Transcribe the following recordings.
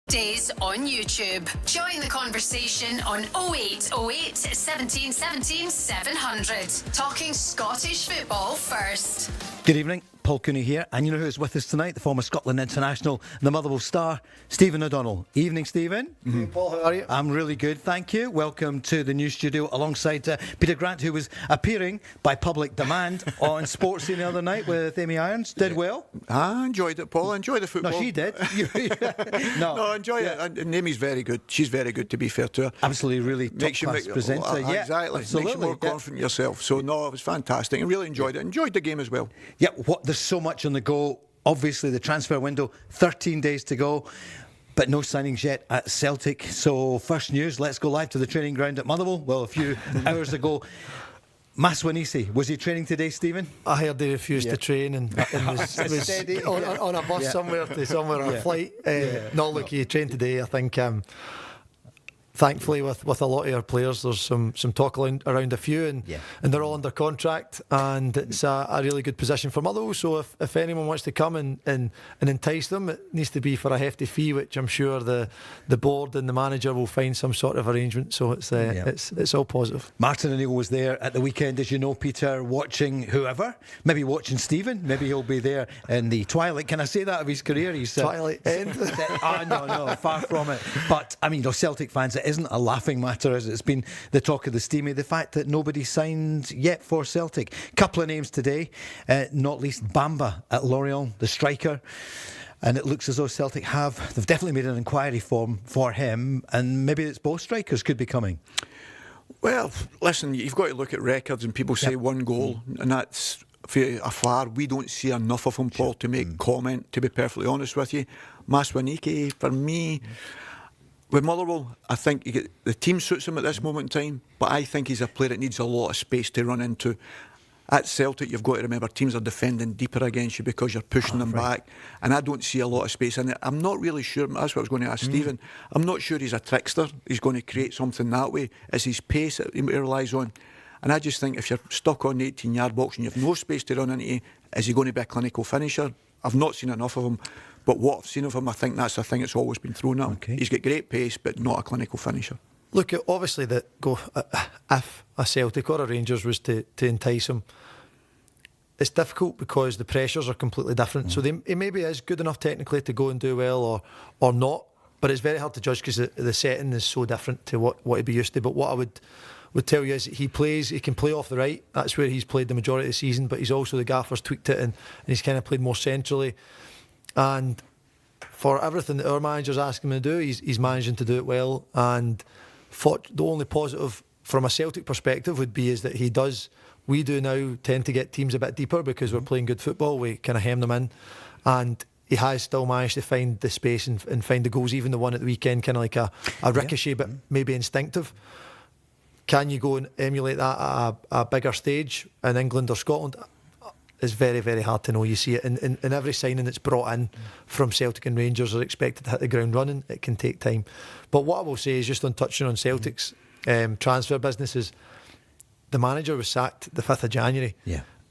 Days on YouTube. Join the conversation on 0808 17 17 700. Talking Scottish football first. Good evening, Paul Cooney here, and you know who's with us tonight? The former Scotland international, the Motherwell star, Stephen O'Donnell. Evening, Stephen. Hey, Paul, how are you? I'm really good, thank you. Welcome to the new studio alongside Peter Grant, who was appearing by public demand on Sports Scene the other night with Amy Irons. Did well. I enjoyed it, Paul. I enjoyed the football. No, she did. No, I enjoy it. And Amy's very good. She's very good, to be fair to her. Absolutely, really top-class presenter. Yeah, exactly. Absolutely. Makes you more confident in yourself. So, no, it was fantastic. I really enjoyed it. Enjoyed the game as well. Yeah, there's so much on the go. Obviously, the transfer window, 13 days to go. But no signings yet at Celtic. So first news, let's go live to the training ground at Motherwell. Well, a few hours ago. Maswanhise, was he training today, Stephen? I heard they refused to train and was on a bus somewhere on a flight. No, look, he trained today. I think thankfully with a lot of our players there's some talk around a few and they're all under contract, and it's a really good position for Motherwell. So if anyone wants to come and entice them, it needs to be for a hefty fee, which I'm sure the board and the manager will find some sort of arrangement. So it's all positive. Martin O'Neill was there at the weekend, as you know, Peter, watching whoever, maybe watching Stephen. Maybe he'll be there in the twilight. Can I say that of his career? He's twilight end. No, far from it. But I mean, Celtic fans, it isn't a laughing matter, as it's been the talk of the steamy, the fact that nobody signed yet for Celtic. Couple of names today, not least Bamba at Lorient, the striker. And it looks as though Celtic they've definitely made an inquiry form for him, and maybe it's both strikers could be coming. Well, listen, you've got to look at records, and people say one goal, and that's afar. We don't see enough of him, Paul, to make comment, to be perfectly honest with you. Maswanhise, for me, with Motherwell, I think the team suits him at this moment in time, but I think he's a player that needs a lot of space to run into. At Celtic, you've got to remember, teams are defending deeper against you because you're pushing them back, and I don't see a lot of space in it. I'm not really sure, that's what I was going to ask Stephen, I'm not sure he's a trickster, he's going to create something that way. It's his pace that he relies on, and I just think if you're stuck on the 18-yard box and you have no space to run into, is he going to be a clinical finisher? I've not seen enough of him, but what I've seen of him, I think that's the thing that's always been thrown at him. Okay. He's got great pace, but not a clinical finisher. Look, obviously, if a Celtic or a Rangers was to entice him, it's difficult because the pressures are completely different. So he maybe is good enough technically to go and do well or not, but it's very hard to judge because the setting is so different to what he'd be used to. But what I would tell you is he can play off the right. That's where he's played the majority of the season, but he's also, the gaffer's tweaked it and he's kind of played more centrally. And for everything that our manager's asking him to do, he's managing to do it well. And the only positive from a Celtic perspective would be is that we do now tend to get teams a bit deeper because we're playing good football. We kind of hem them in, and he has still managed to find the space and find the goals. Even the one at the weekend, kind of like a ricochet, but maybe instinctive. Can you go and emulate that at a bigger stage in England or Scotland? It's very, very hard to know. You see it in every signing that's brought in from Celtic and Rangers are expected to hit the ground running. It can take time. But what I will say is, just on touching on Celtic's transfer businesses, the manager was sacked the 5th of January.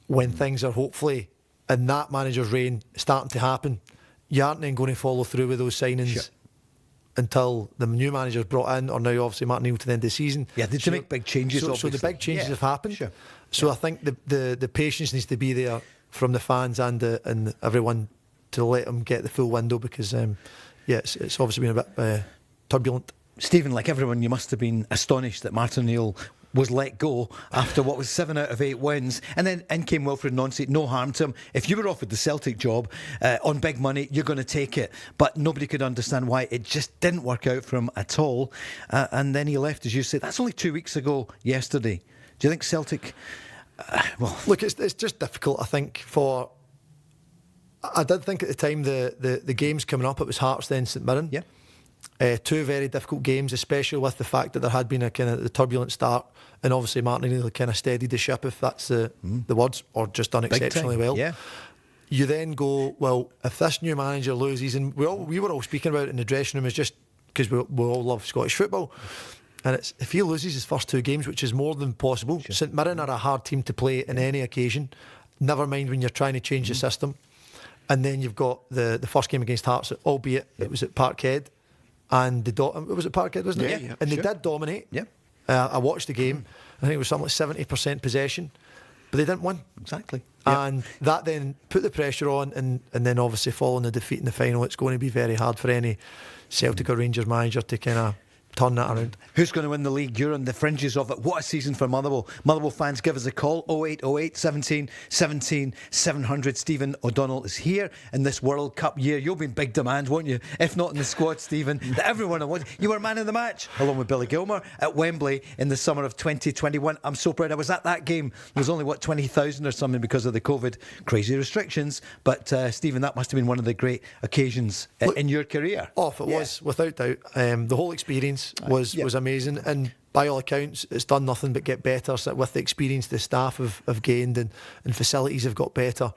When things are hopefully in that manager's reign starting to happen, you aren't then going to follow through with those signings until the new manager's brought in, or now obviously Martin O'Neill to the end of the season. To make big changes. So the big changes have happened. So I think the patience needs to be there from the fans and everyone to let them get the full window, because it's obviously been a bit turbulent. Stephen, like everyone, you must have been astonished that Martin O'Neill was let go after what was 7 out of 8 wins, and then in came Wilfried Nancy. No harm to him. If you were offered the Celtic job on big money, you're going to take it, but nobody could understand why it just didn't work out for him at all, and then he left, as you say. That's only 2 weeks ago yesterday. Do you think Celtic look, it's just difficult, I think. I did think at the time the games coming up, it was Hearts then St Mirren. Two very difficult games, especially with the fact that there had been a kind of the turbulent start, and obviously Martin O'Neill kind of steadied the ship, if that's the words, or just done exceptionally well. You then go, well, if this new manager loses, and we were all speaking about it in the dressing room, is just because we all love Scottish football, and it's, if he loses his first 2 games, which is more than possible, St Mirren are a hard team to play in any occasion, never mind when you're trying to change the system. And then you've got the first game against Hearts, albeit it was at Parkhead, and it was at Parkhead, wasn't it? Yeah, and sure. they did dominate. Yeah. I watched the game. I think it was something like 70% possession, but they didn't win. Exactly. Yeah. And that then put the pressure on, and then obviously following the defeat in the final, it's going to be very hard for any Celtic or Rangers manager to kind of turn that around. Who's going to win the league? You're on the fringes of it. What a season for Motherwell. Motherwell fans, give us a call. 0808 17 17 700. Stephen O'Donnell is here in this World Cup year. You'll be in big demand, won't you? If not in the squad, Stephen, that everyone wants. You were man of the match, along with Billy Gilmour, at Wembley in the summer of 2021. I'm so proud. I was at that game. There was only, 20,000 or something because of the COVID crazy restrictions. But, Stephen, that must have been one of the great occasions in your career. It was, without doubt. The whole experience was amazing, and by all accounts it's done nothing but get better. So with the experience the staff have gained, and facilities have got better,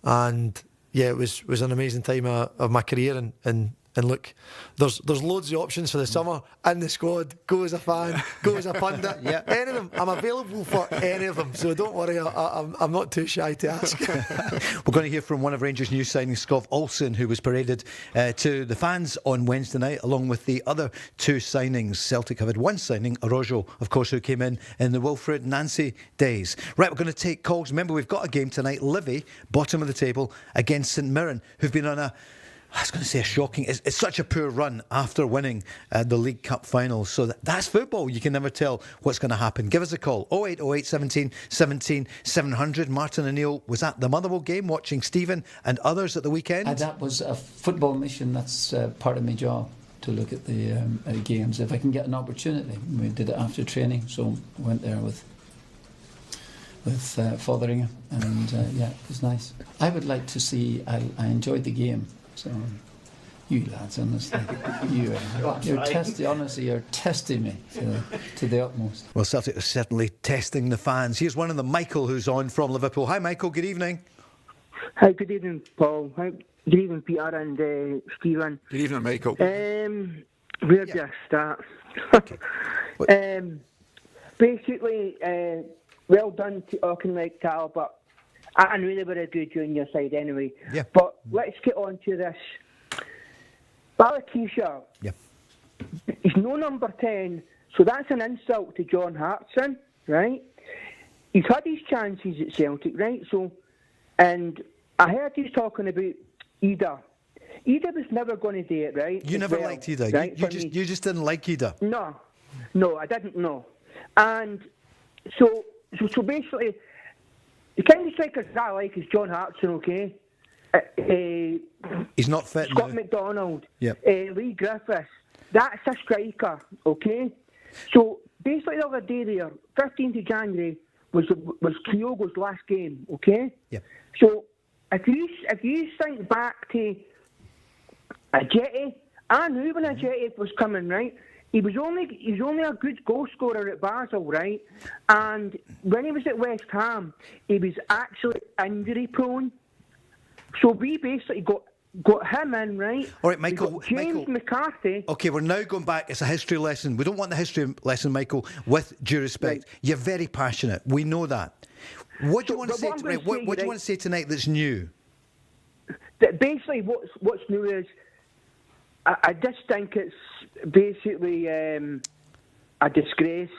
and yeah, it was an amazing time of my career, and look, there's loads of options for the summer in the squad. Go as a fan, go as a pundit. Yeah. Any of them, I'm available for any of them, so don't worry, I'm not too shy to ask. We're going to hear from one of Rangers' new signings, Skov Olsen, who was paraded to the fans on Wednesday night, along with the other two signings. Celtic have had one signing, Araujo, of course, who came in the Wilfried Nancy days. Right, we're going to take calls. Remember, we've got a game tonight, Livy, bottom of the table, against St Mirren, who've been on I was going to say a shocking. It's such a poor run after winning the League Cup final. So that's football. You can never tell what's going to happen. Give us a call. 0808 17 17 700. Martin O'Neill was at the Motherwell game watching Stephen and others at the weekend. That was a football mission. That's part of my job, to look at the games if I can get an opportunity. We did it after training, so I went there with Fotheringham, and yeah, it was nice. I would like to see. I enjoyed the game. So, you lads, honestly, you're testing. Honestly, you're testing me to the utmost. Well, Celtic are certainly testing the fans. Here's one of them, Michael, who's on from Liverpool. Hi, Michael. Good evening. Hi, good evening, Paul. Hi, good evening, Peter and Stephen. Good evening, Michael. Where do I start? Basically, well done to Auchinleck Cal, but I knew they were a good junior side anyway. Yeah. But let's get on to this. Balatisha is no number 10, so that's an insult to John Hartson, right? He's had his chances at Celtic, right? So, and I heard he's talking about Ida. Ida was never going to do it, right? You never liked Ida. Right? You just didn't like Ida. No, I didn't know. And so basically, the kind of strikers I like is John Hartson, okay? He's not fit Scott now. McDonald, Yep. Lee Griffiths. That's a striker, okay? So basically the other day there, 15th of January, was Kyogo's last game, okay? Yeah. So if you think back to Ajeti, I knew when Ajeti was coming, right? He was only a good goal scorer at Basel, right? And when he was at West Ham, he was actually injury prone. So we basically got him in, right? All right, Michael. We got James McCarthy. Okay, we're now going back. It's a history lesson. We don't want the history lesson, Michael. With due respect, Right. You're very passionate. We know that. What do you want to say? what I'm gonna What say, do you right, want to say tonight that's new? That basically what's new is I just think it's basically a disgrace.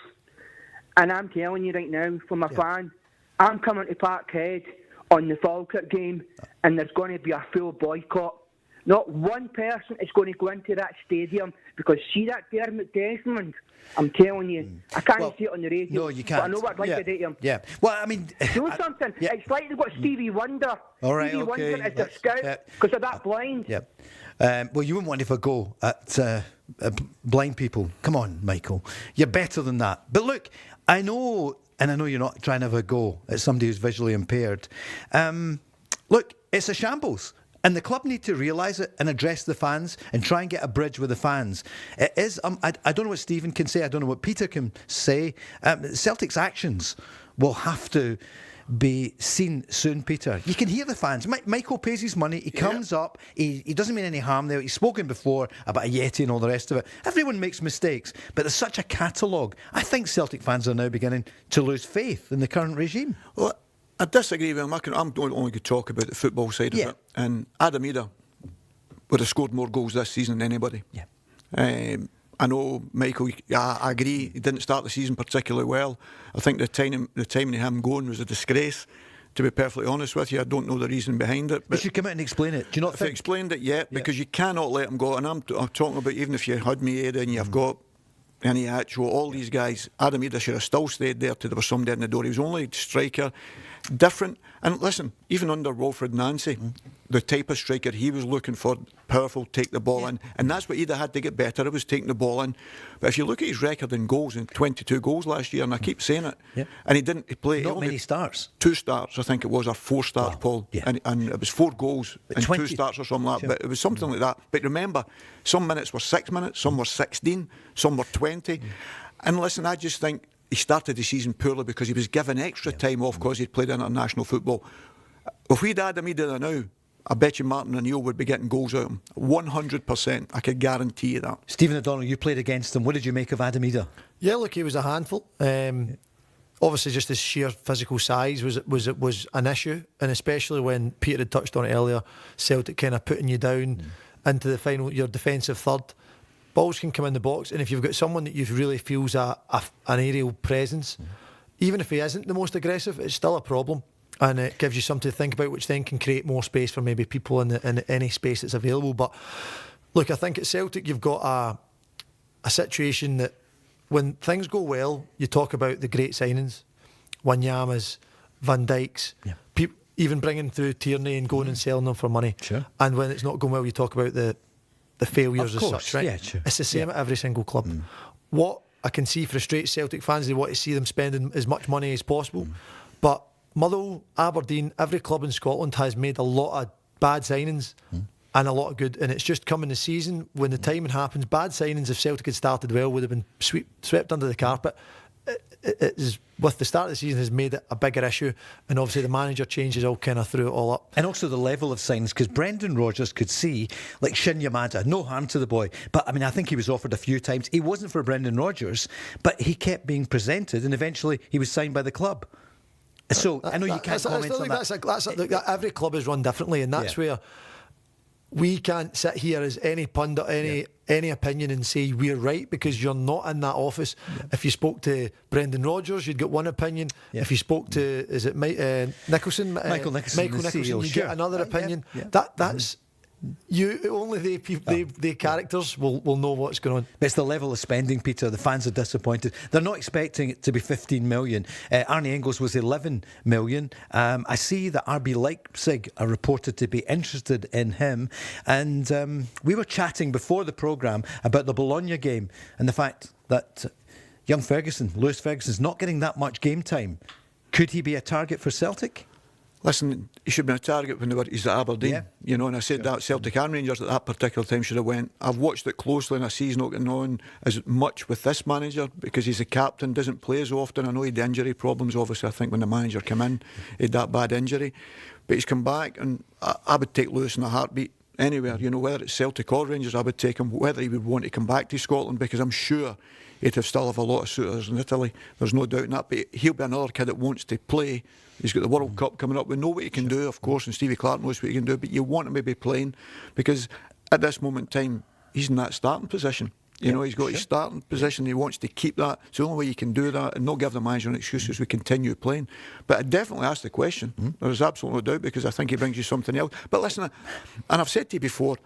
And I'm telling you right now, from a fan, I'm coming to Parkhead on the Falkirk game, and there's going to be a full boycott. Not one person is going to go into that stadium, because see that Dermot Desmond, I'm telling you, I can't see it on the radio. No, you can't. But I know what I'd like to do to him. Yeah. Well, I mean, Do something. Yeah. It's like they've got Stevie Wonder. All right, Stevie okay. Wonder is their scout because they're that blind. Yeah. Well, you wouldn't want to have a go at blind people. Come on, Michael. You're better than that. But look, I know you're not trying to have a go at somebody who's visually impaired. Look, it's a shambles. And the club need to realise it and address the fans and try and get a bridge with the fans. It is. I don't know what Stephen can say. I don't know what Peter can say. Celtic's actions will have to be seen soon, Peter. You can hear the fans. Michael pays his money. He comes up. He doesn't mean any harm there. He's spoken before about a Yeti and all the rest of it. Everyone makes mistakes, but there's such a catalogue. I think Celtic fans are now beginning to lose faith in the current regime. Well, I disagree with him. I'm only going to talk about the football side of it. And Adam Ida would have scored more goals this season than anybody. Yeah. I know, Michael, I agree, he didn't start the season particularly well. I think the timing of him going was a disgrace, to be perfectly honest with you. I don't know the reason behind it. But you should come out and explain it. Do you not if think? I explained it yet, because you cannot let him go. And I'm talking about, even if you had Maeda and you've got Iniacho, all these guys, Adam Ida should have still stayed there till there was somebody in the door. He was only striker. Different. And listen, even under Wilfried Nancy, the type of striker he was looking for, powerful, take the ball in. And that's what Ida had to get better. It was taking the ball in. But if you look at his record in goals, in 22 goals last year, and I keep saying it, and he didn't play. Not many starts. 2 starts, I think it was, or 4 starts, Paul. Yeah. And it was 4 goals But and 20 2 starts or something like that. But it was something like that. But remember, some minutes were 6 minutes, some were 16, some were 20. And listen, I just think he started the season poorly because he was given extra time off because he'd played international football. If we'd had him now, I bet you Martin O'Neill would be getting goals out of him. 100%. I could guarantee you that. Stephen O'Donnell, you played against him. What did you make of Adam Ida? Yeah, look, he was a handful. Obviously, just his sheer physical size was an issue, and especially when Peter had touched on it earlier, Celtic kind of putting you down into the final, your defensive third. Balls can come in the box, and if you've got someone that you really feels an aerial presence, even if he isn't the most aggressive, it's still a problem, and it gives you something to think about, which then can create more space for maybe people in any space that's available. But look, I think at Celtic you've got a situation that when things go well, you talk about the great signings, Wanyamas, Van Dijks, even bringing through Tierney and going and selling them for money. Sure. And when it's not going well, you talk about the failures Of as course, such, right? yeah, sure. It's the same at every single club. What I can see frustrates Celtic fans, they want to see them spending as much money as possible. But Motherwell, Aberdeen, every club in Scotland has made a lot of bad signings and a lot of good, and it's just come in the season when the timing happens. Bad signings, if Celtic had started well, would have been swept under the carpet. It is, with the start of the season, has made it a bigger issue, and obviously the manager changes all kind of threw it all up. And also the level of signings, because Brendan Rodgers could see, like Shin Yamada, no harm to the boy, but I mean, I think he was offered a few times. He wasn't for Brendan Rodgers, but he kept being presented, and eventually he was signed by the club. So I know you can't comment on that. Every club is run differently, and that's where we can't sit here as any pundit, any opinion and say we're right, because you're not in that office. If you spoke to Brendan Rodgers, you'd get one opinion. If you spoke to, is it Nicholson? Michael Nicholson, you get another opinion. That's you. Only the characters will know what's going on. It's the level of spending, Peter. The fans are disappointed. They're not expecting it to be 15 million. Arnie Engels was 11 million. I see that RB Leipzig are reported to be interested in him. And we were chatting before the programme about the Bologna game and the fact that young Lewis Ferguson's not getting that much game time. Could he be a target for Celtic? Listen, he should be a target when he's at Aberdeen, and I said that Celtic and Rangers at that particular time should have went. I've watched it closely and I see he's not getting on as much with this manager because he's a captain, doesn't play as often. I know he had injury problems, obviously. I think when the manager came in, he had that bad injury. But he's come back, and I would take Lewis in a heartbeat anywhere, whether it's Celtic or Rangers, I would take him, whether he would want to come back to Scotland, because I'm sure he'd still have a lot of suitors in Italy. There's no doubt in that. But he'll be another kid that wants to play. He's got the World Cup coming up. We know what he can do, of course, and Stevie Clark knows what he can do, but you want him to be playing, because at this moment in time, he's in that starting position. He's got his starting position. He wants to keep that. It's the only way you can do that and not give the manager an excuse as we continue playing. But I definitely ask the question. There's absolutely no doubt, because I think he brings you something else. But listen, and I've said to you before,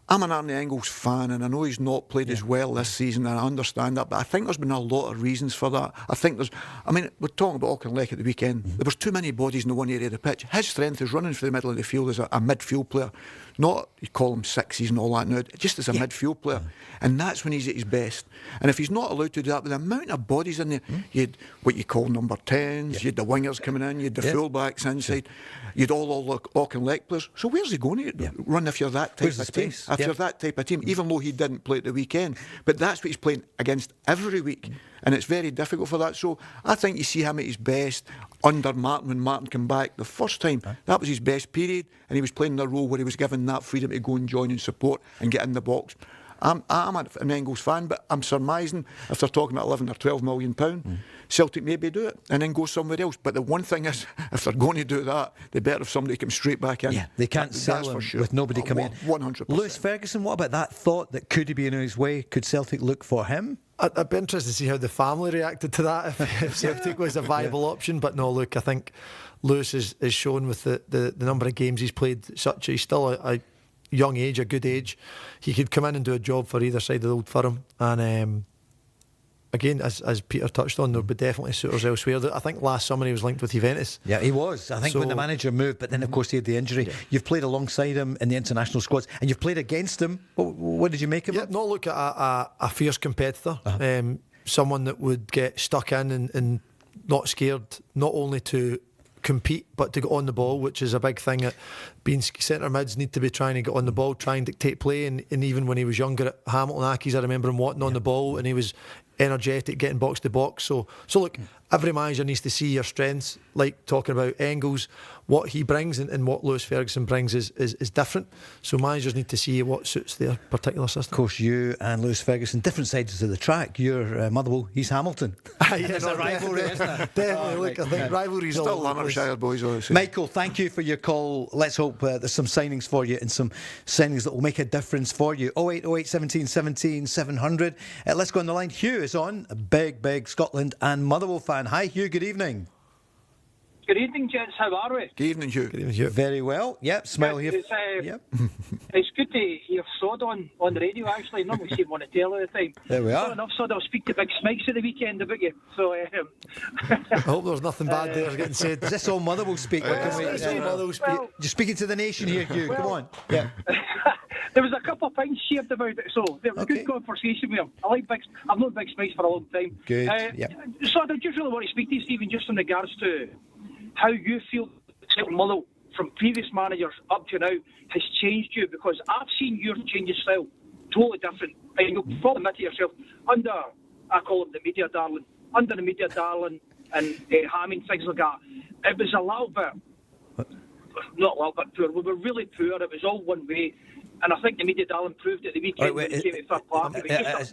I'm an Arnie Engels fan, and I know he's not played as well this season, and I understand that, but I think there's been a lot of reasons for that. We're talking about Auchinleck at the weekend. There was too many bodies in the one area of the pitch. His strength is running for the middle of the field as a midfield player. Not, you call him sixes and all that now, just as a midfield player. And that's when he's at his best. And if he's not allowed to do that, with the amount of bodies in there, you had what you call number 10s, you had the wingers coming in, you had the full-backs inside, you had all the Auchinleck players. So where's he going to run if you're that type of team? If you're that type of team, even though he didn't play at the weekend. But that's what he's playing against every week. And it's very difficult for that. So I think you see him at his best under Martin, when Martin came back the first time. That was his best period, and he was playing in a role where he was given that freedom to go and join and support and get in the box. I'm an Engels fan, but I'm surmising if they're talking about 11 or 12 million £, Celtic maybe do it and then go somewhere else. But the one thing is, if they're going to do that, they better have somebody come straight back in. Yeah, they can't sell that's him for sure. with nobody coming in. 100%. Lewis Ferguson, what about that thought that could he be in his way? Could Celtic look for him? I'd be interested to see how the family reacted to that if Celtic was a viable option. But no, look, I think Lewis is shown with the number of games he's played. He's still a young age, a good age. He could come in and do a job for either side of the Old Firm. And again, as Peter touched on, there would be definitely suitors elsewhere. I think last summer he was linked with Juventus. Yeah, he was. I think when the manager moved, but then of course he had the injury. Yeah. You've played alongside him in the international squads, and you've played against him. What did you make of him? No, look, a fierce competitor. Someone that would get stuck in and not scared, not only to compete but to get on the ball, which is a big thing. That being centre mids need to be trying to get on the ball, try and dictate play. And even when he was younger at Hamilton Accies, I remember him wanting on the ball, and he was energetic, getting box to box. So look, every manager needs to see your strengths, like talking about Engels. What he brings and what Lewis Ferguson brings is different. So managers need to see what suits their particular system. Of course, you and Lewis Ferguson, different sides of the track. You're Motherwell, he's Hamilton. There's a rivalry, isn't it? Definitely. Look, I think rivalries still all Lanarkshire boys, obviously. Michael, thank you for your call. Let's hope there's some signings for you and some signings that will make a difference for you. 0808 17 17 700. Let's go on the line. Hugh is on, a big Scotland and Motherwell fan. Hi Hugh, good evening. Good evening, gents. How are we? Good evening, Hugh. Good evening, Hugh. Very well. Yep, smile here. Yep. It's good to hear Sod on the radio, actually. Normally see him on the telly all the time. There we are. Well enough, Sod, I'll speak to Big Smikes at the weekend about you. So, I hope there's nothing bad there getting said. Is this all Motherwell speak? Motherwell speak. You're speaking to the nation here, Hugh. Come on. Yeah. There was a couple of things shared about it, so there was a good conversation with him. I've known Big Smikes for a long time. Good. So I just really want to speak to you, Stephen, just in regards to how you feel Motherwell from previous managers up to now has changed you, because I've seen your change of style totally different, and you'll probably admit to yourself, under, I call him the media darling, under the media darling and Hammy and things like that, it was a little bit, not a little bit poor, we were really poor, it was all one way. And I think the media darling proved at the weekend when he came to Fir Park.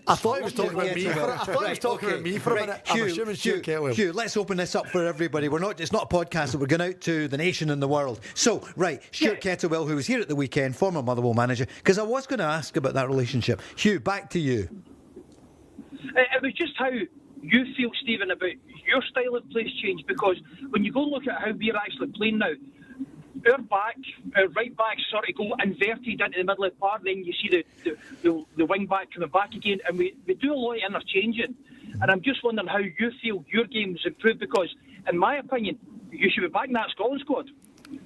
I thought he was talking about me. I thought he was talking about me for a minute. I'm assuming Stuart Ketwell. Hugh, let's open this up for everybody. It's not a podcast, we're going out to the nation and the world. So, Stuart Kettlewell, who was here at the weekend, former Motherwell manager, because I was going to ask about that relationship. Hugh, back to you. It was just how you feel, Stephen, about your style of play's changed, because when you go look at how we're actually playing now, our right back sort of go inverted into the middle of the park, then you see the wing back coming back again, and we do a lot of interchanging. And I'm just wondering how you feel your game's improved, because in my opinion you should be back in that Scotland squad.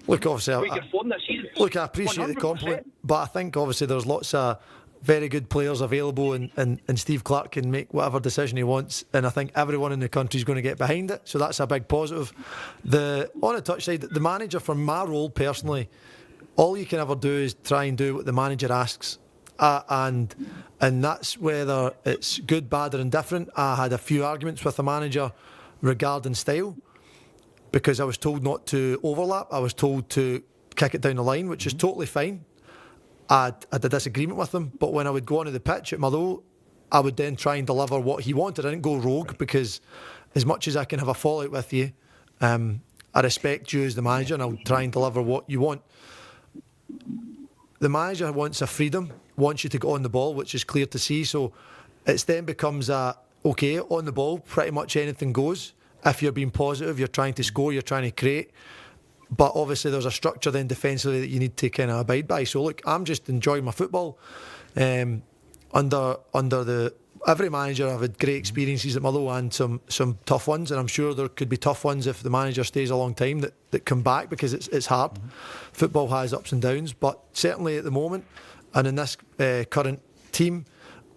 Look, obviously, I appreciate 100%. The compliment, but I think obviously there's lots of very good players available, and Steve Clarke can make whatever decision he wants, and I think everyone in the country is going to get behind it, so that's a big positive. On the touch side, the manager, from my role personally, all you can ever do is try and do what the manager asks, and that's whether it's good, bad or indifferent. I had a few arguments with the manager regarding style, because I was told not to overlap, I was told to kick it down the line, which is totally fine. I had a disagreement with him, but when I would go onto the pitch at Motherwell, I would then try and deliver what he wanted. I didn't go rogue, because as much as I can have a fallout with you, I respect you as the manager, and I'll try and deliver what you want. The manager wants a freedom, wants you to get on the ball, which is clear to see, so it then becomes okay, on the ball, pretty much anything goes. If you're being positive, you're trying to score, you're trying to create. But obviously there's a structure then defensively that you need to kind of abide by. So look, I'm just enjoying my football. Under every manager, I've had great experiences at Motherwell and some tough ones, and I'm sure there could be tough ones if the manager stays a long time that come back, because it's hard. Football has ups and downs, but certainly at the moment and in this current team,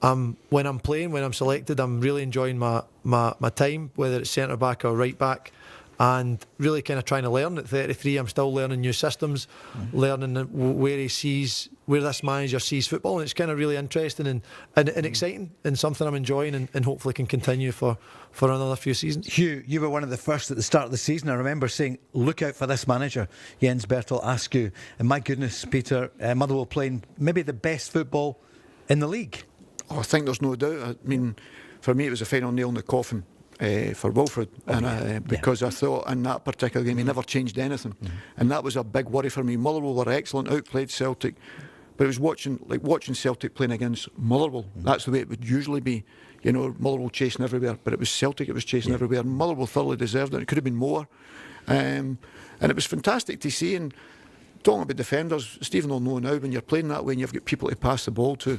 when I'm playing, when I'm selected, I'm really enjoying my time, whether it's centre back or right back. And really kind of trying to learn. At 33, I'm still learning new systems, learning where this manager sees football, and it's kind of really interesting and exciting, and something I'm enjoying, and hopefully can continue for another few seasons. Hugh, you were one of the first at the start of the season. I remember saying, look out for this manager, Jens Bertel Askew. And my goodness, Peter, Motherwell playing maybe the best football in the league. I think there's no doubt. I mean, for me, it was a final nail in the coffin for Wilfried, because I thought in that particular game he never changed anything, and that was a big worry for me. Motherwell were excellent, outplayed Celtic, but it was watching Celtic playing against Motherwell. That's the way it would usually be. You know, Motherwell chasing everywhere, but it was Celtic it was chasing everywhere. And Motherwell thoroughly deserved it. It could have been more, and it was fantastic to see. And talking about defenders, Stephen will know now, when you're playing that way and you've got people to pass the ball to,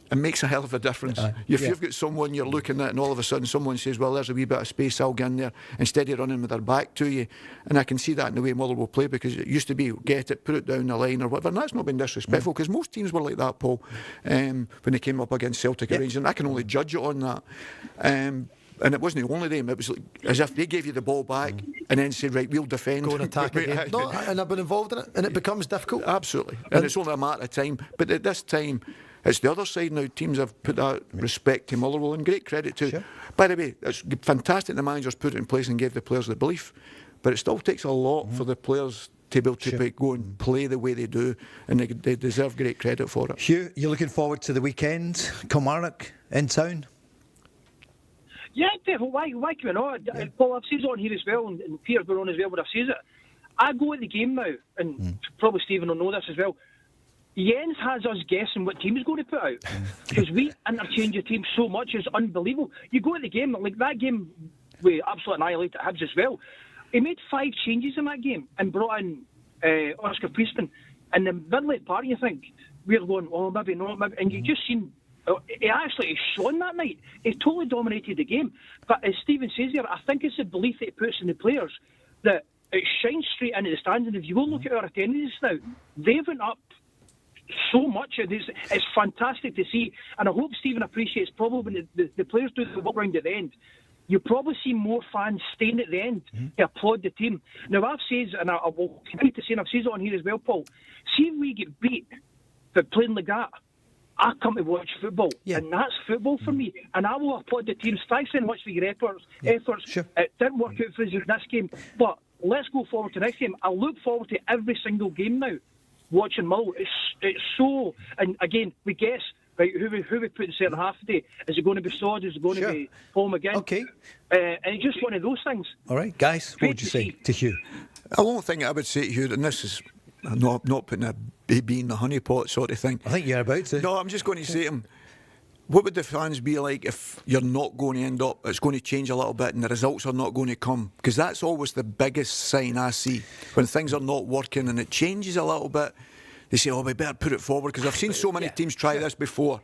it makes a hell of a difference. If you've got someone you're looking at and all of a sudden someone says, well, there's a wee bit of space, I'll get in there, instead of running with their back to you. And I can see that in the way Motherwell play, because it used to be get it, put it down the line or whatever, and that's not been disrespectful, because most teams were like that, Paul, when they came up against Celtic or Rangers, and I can only judge it on that. And it wasn't the only them, it was like, as if they gave you the ball back and then said, right, we'll defend. Go and attack again. No, and I've been involved in it, and it becomes difficult. Absolutely. And it's only a matter of time. But at this time, it's the other side now. Teams have put that respect to Motherwell, and great credit to. By the way, it's fantastic the managers put it in place and gave the players the belief, but it still takes a lot for the players to be able to go and play the way they do, and they deserve great credit for it. Hugh, you're looking forward to the weekend? Kilmarnock in town? Yeah, definitely. Why can we not? Paul, I've said it on here as well, and Peter's been on as well, but I've said it. I go at the game now, and probably Stephen will know this as well. Jens has us guessing what team he's going to put out, because we interchange the team so much, it's unbelievable. You go at the game, like that game, we absolutely annihilated Hibs as well. He made 5 changes in that game and brought in Oscar Priestman. In the middle of the party, you think, we're going, oh, maybe not, maybe. And you just seen, he actually shone that night. He totally dominated the game. But as Stephen says here, I think it's the belief that he puts in the players that it shines straight into the stands. And if you go look at our attendance now, they've went up so much. It's fantastic to see, and I hope Stephen appreciates probably when the players do the walk round at the end. You probably see more fans staying at the end to applaud the team. Now I've said, and I will continue to say, and I've said it on here as well, Paul, see if we get beat for playing like that, I come to watch football, and that's football for me, and I will applaud the teams. Thanks so much for your efforts. Sure. It didn't work out for us in this game, but let's go forward to the next game. I look forward to every single game now. Watching Mull, it's so, and again we guess right who we put in centre half today. Is it going to be Sod? Is it going to be Paul McGinn? Okay, and it's just one of those things. All right, guys, what would you say to Hugh? The one thing I would say to Hugh, and this is not putting a baby in the honey pot sort of thing. I think you're about to. No, I'm just going to say to him, what would the fans be like if you're not going to end up, it's going to change a little bit and the results are not going to come? Because that's always the biggest sign I see, when things are not working and it changes a little bit. They say, oh, we better put it forward, because I've seen so many teams try this before.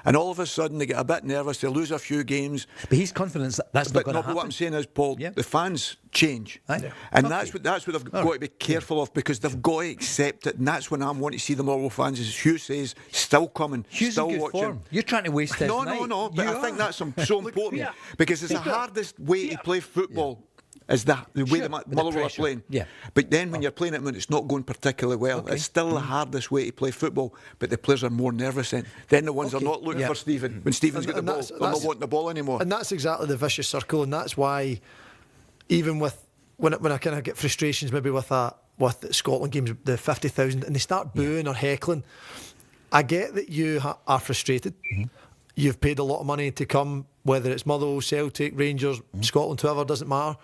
And all of a sudden they get a bit nervous, they lose a few games. But he's confident that's not going to happen. But what I'm saying is, Paul, the fans change. And that's what they've got to be careful of, because they've got to accept it. And that's when I want to see the Motherwell fans, as Hugh says, still coming, Hugh's still in good watching. Form. You're trying to waste his night. No, but I think that's so important, because it's the hardest way to play football. Is the way the Motherwell are playing. But then when you're playing it when it's not going particularly well, it's still the hardest way to play football, but the players are more nervous then the ones are not looking for Stephen. When Stephen's got the ball, they're not wanting the ball anymore. And that's exactly the vicious circle, and that's why even with when I kind of get frustrations maybe with the Scotland games, the 50,000, and they start booing or heckling, I get that you are frustrated. You've paid a lot of money to come, whether it's Motherwell, Celtic, Rangers, Scotland, whoever, doesn't matter.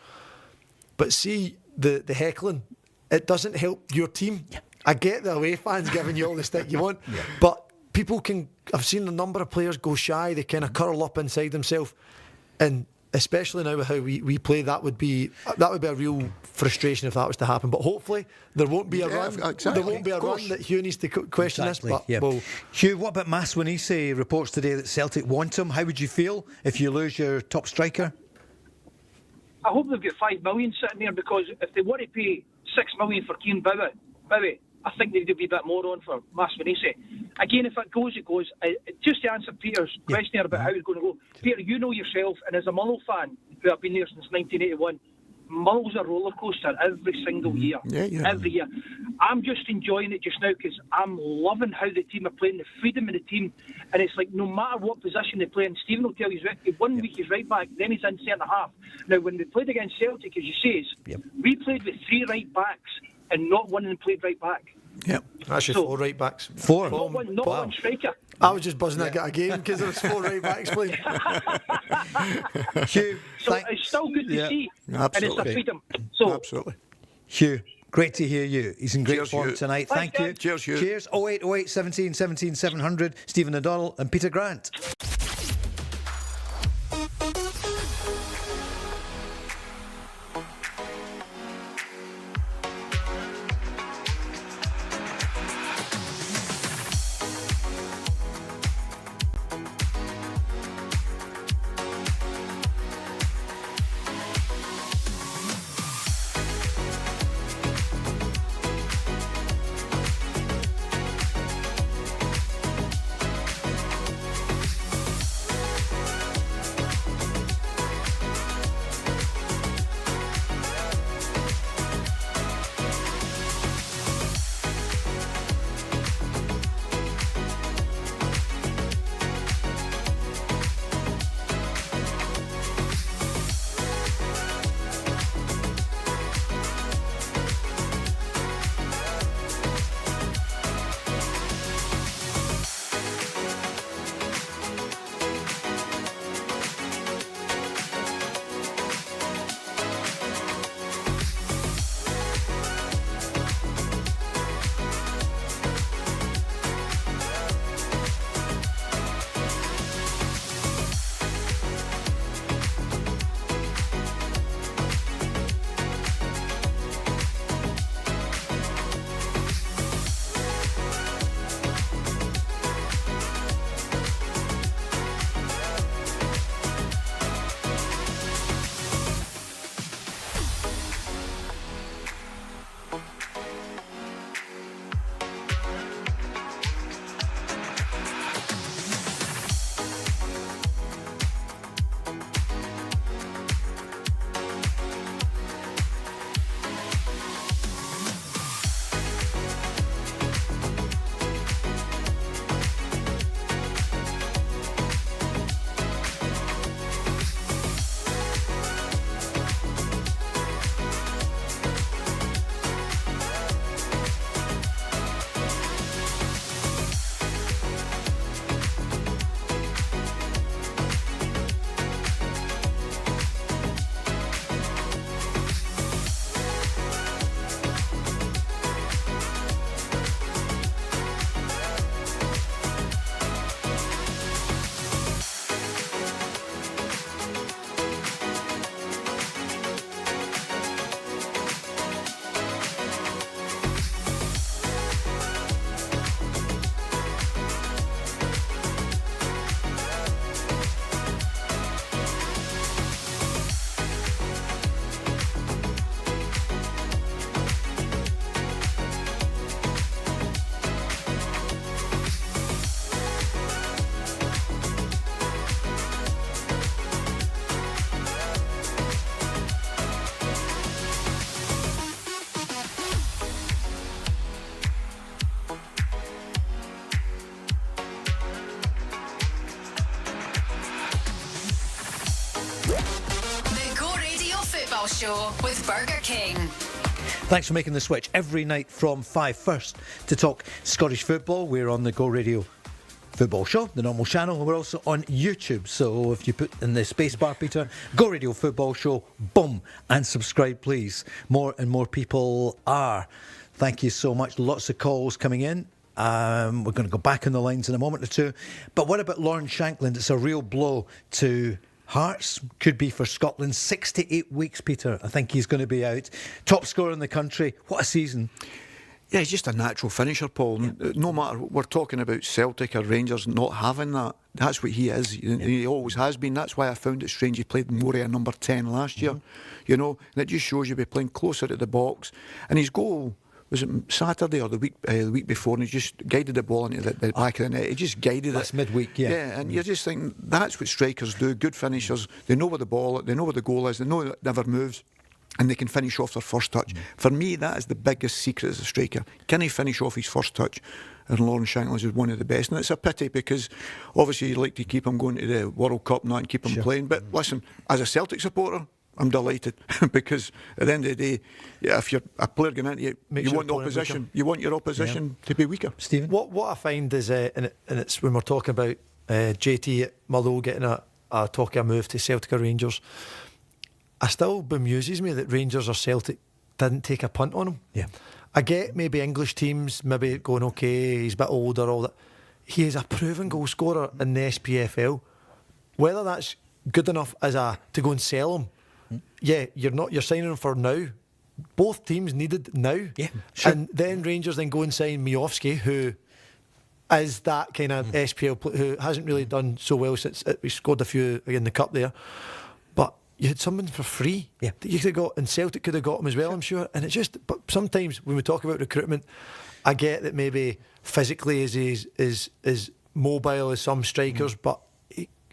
But see, the heckling, it doesn't help your team. I get the away fans giving you all the stick you want, but people can, I've seen a number of players go shy, they kind of curl up inside themselves, and especially now with how we play, that would be a real frustration if that was to happen. But hopefully there won't be a run. Exactly, there won't be a run that Hugh needs to question this. But well, Hugh, what about Maswanhise reports today that Celtic want him? How would you feel if you lose your top striker? I hope they've got 5 million sitting there, because if they want to pay 6 million for Kieran Bowie, I think they'd be a bit more on for Maswanhise. Again, if it goes, it goes. Just to answer Peter's question here about how it's going to go, Peter, you know yourself, and as a Motherwell fan who have been there since 1981, Motherwell's a roller coaster every single year. Every year. I'm just enjoying it just now, because I'm loving how the team are playing, the freedom of the team, and it's like no matter what position they play, and Stephen will tell you, one week he's right back, then he's in centre half. Now, when we played against Celtic, as you say, we played with 3 right backs, and not one of them played right back. Actually, 4 right backs. 4? Not one striker. I was just buzzing I got a game because there was 4 right backs playing. Hugh, So it's still good to see, Absolutely. and it's a freedom. So Absolutely. Hugh, great to hear you. He's in great Cheers, form Hugh. tonight. Thanks, Thank you. guys. Cheers, Hugh. Cheers. 0808 17 17 700. Stephen O'Donnell and Peter Grant. Show with Burger King. Thanks for making the switch every night from 5 first to talk Scottish football. We're on the Go Radio Football Show, the normal channel, and we're also on YouTube. So if you put in the space bar, Peter, Go Radio Football Show, boom, and subscribe, please. More and more people are. Thank you so much. Lots of calls coming in. We're going to go back on the lines in a moment or two. But what about Lawrence Shankland? It's a real blow to Hearts. Could be for Scotland. 6 to 8 weeks, Peter. I think he's going to be out. Top scorer in the country. What a season. Yeah, he's just a natural finisher, Paul. Yeah. No matter, we're talking about Celtic or Rangers not having that. That's what he is. He always has been. That's why I found it strange he played more at number 10 last year. You know, and it just shows you be playing closer to the box. And his goal, was it Saturday or the week before, and he just guided the ball into the back of the net. He just guided it. That's midweek, yeah. Yeah, and you're just thinking, that's what strikers do. Good finishers. They know where the ball, they know where the goal is, they know it never moves, and they can finish off their first touch. For me, that is the biggest secret as a striker. Can he finish off his first touch? And Lawrence Shankland is one of the best. And it's a pity because obviously you'd like to keep him going to the World Cup now and keep him playing. But listen, as a Celtic supporter, I'm delighted because at the end of the day, yeah, if you're a player going into it, Makes you your want the opponent opposition. weaker. You want your opposition to be weaker. Stephen? What I find is, and it's when we're talking about JT at Motherwell getting a talk of a move to Celtic or Rangers, I still bemuses me that Rangers or Celtic didn't take a punt on him. Yeah. I get maybe English teams maybe going, okay, he's a bit older, all that. He is a proven goal scorer in the SPFL. Whether that's good enough as to go and sell him, yeah, you're signing him for now. Both teams needed now. Yeah, sure. And then Rangers then go and sign Miofsky, who is that kind of SPL player who hasn't really done so well since we scored a few in the cup there. But you had someone for free that you could have got, and Celtic could have got him as well, I'm sure. And it's just, but sometimes when we talk about recruitment, I get that maybe physically is mobile as some strikers, but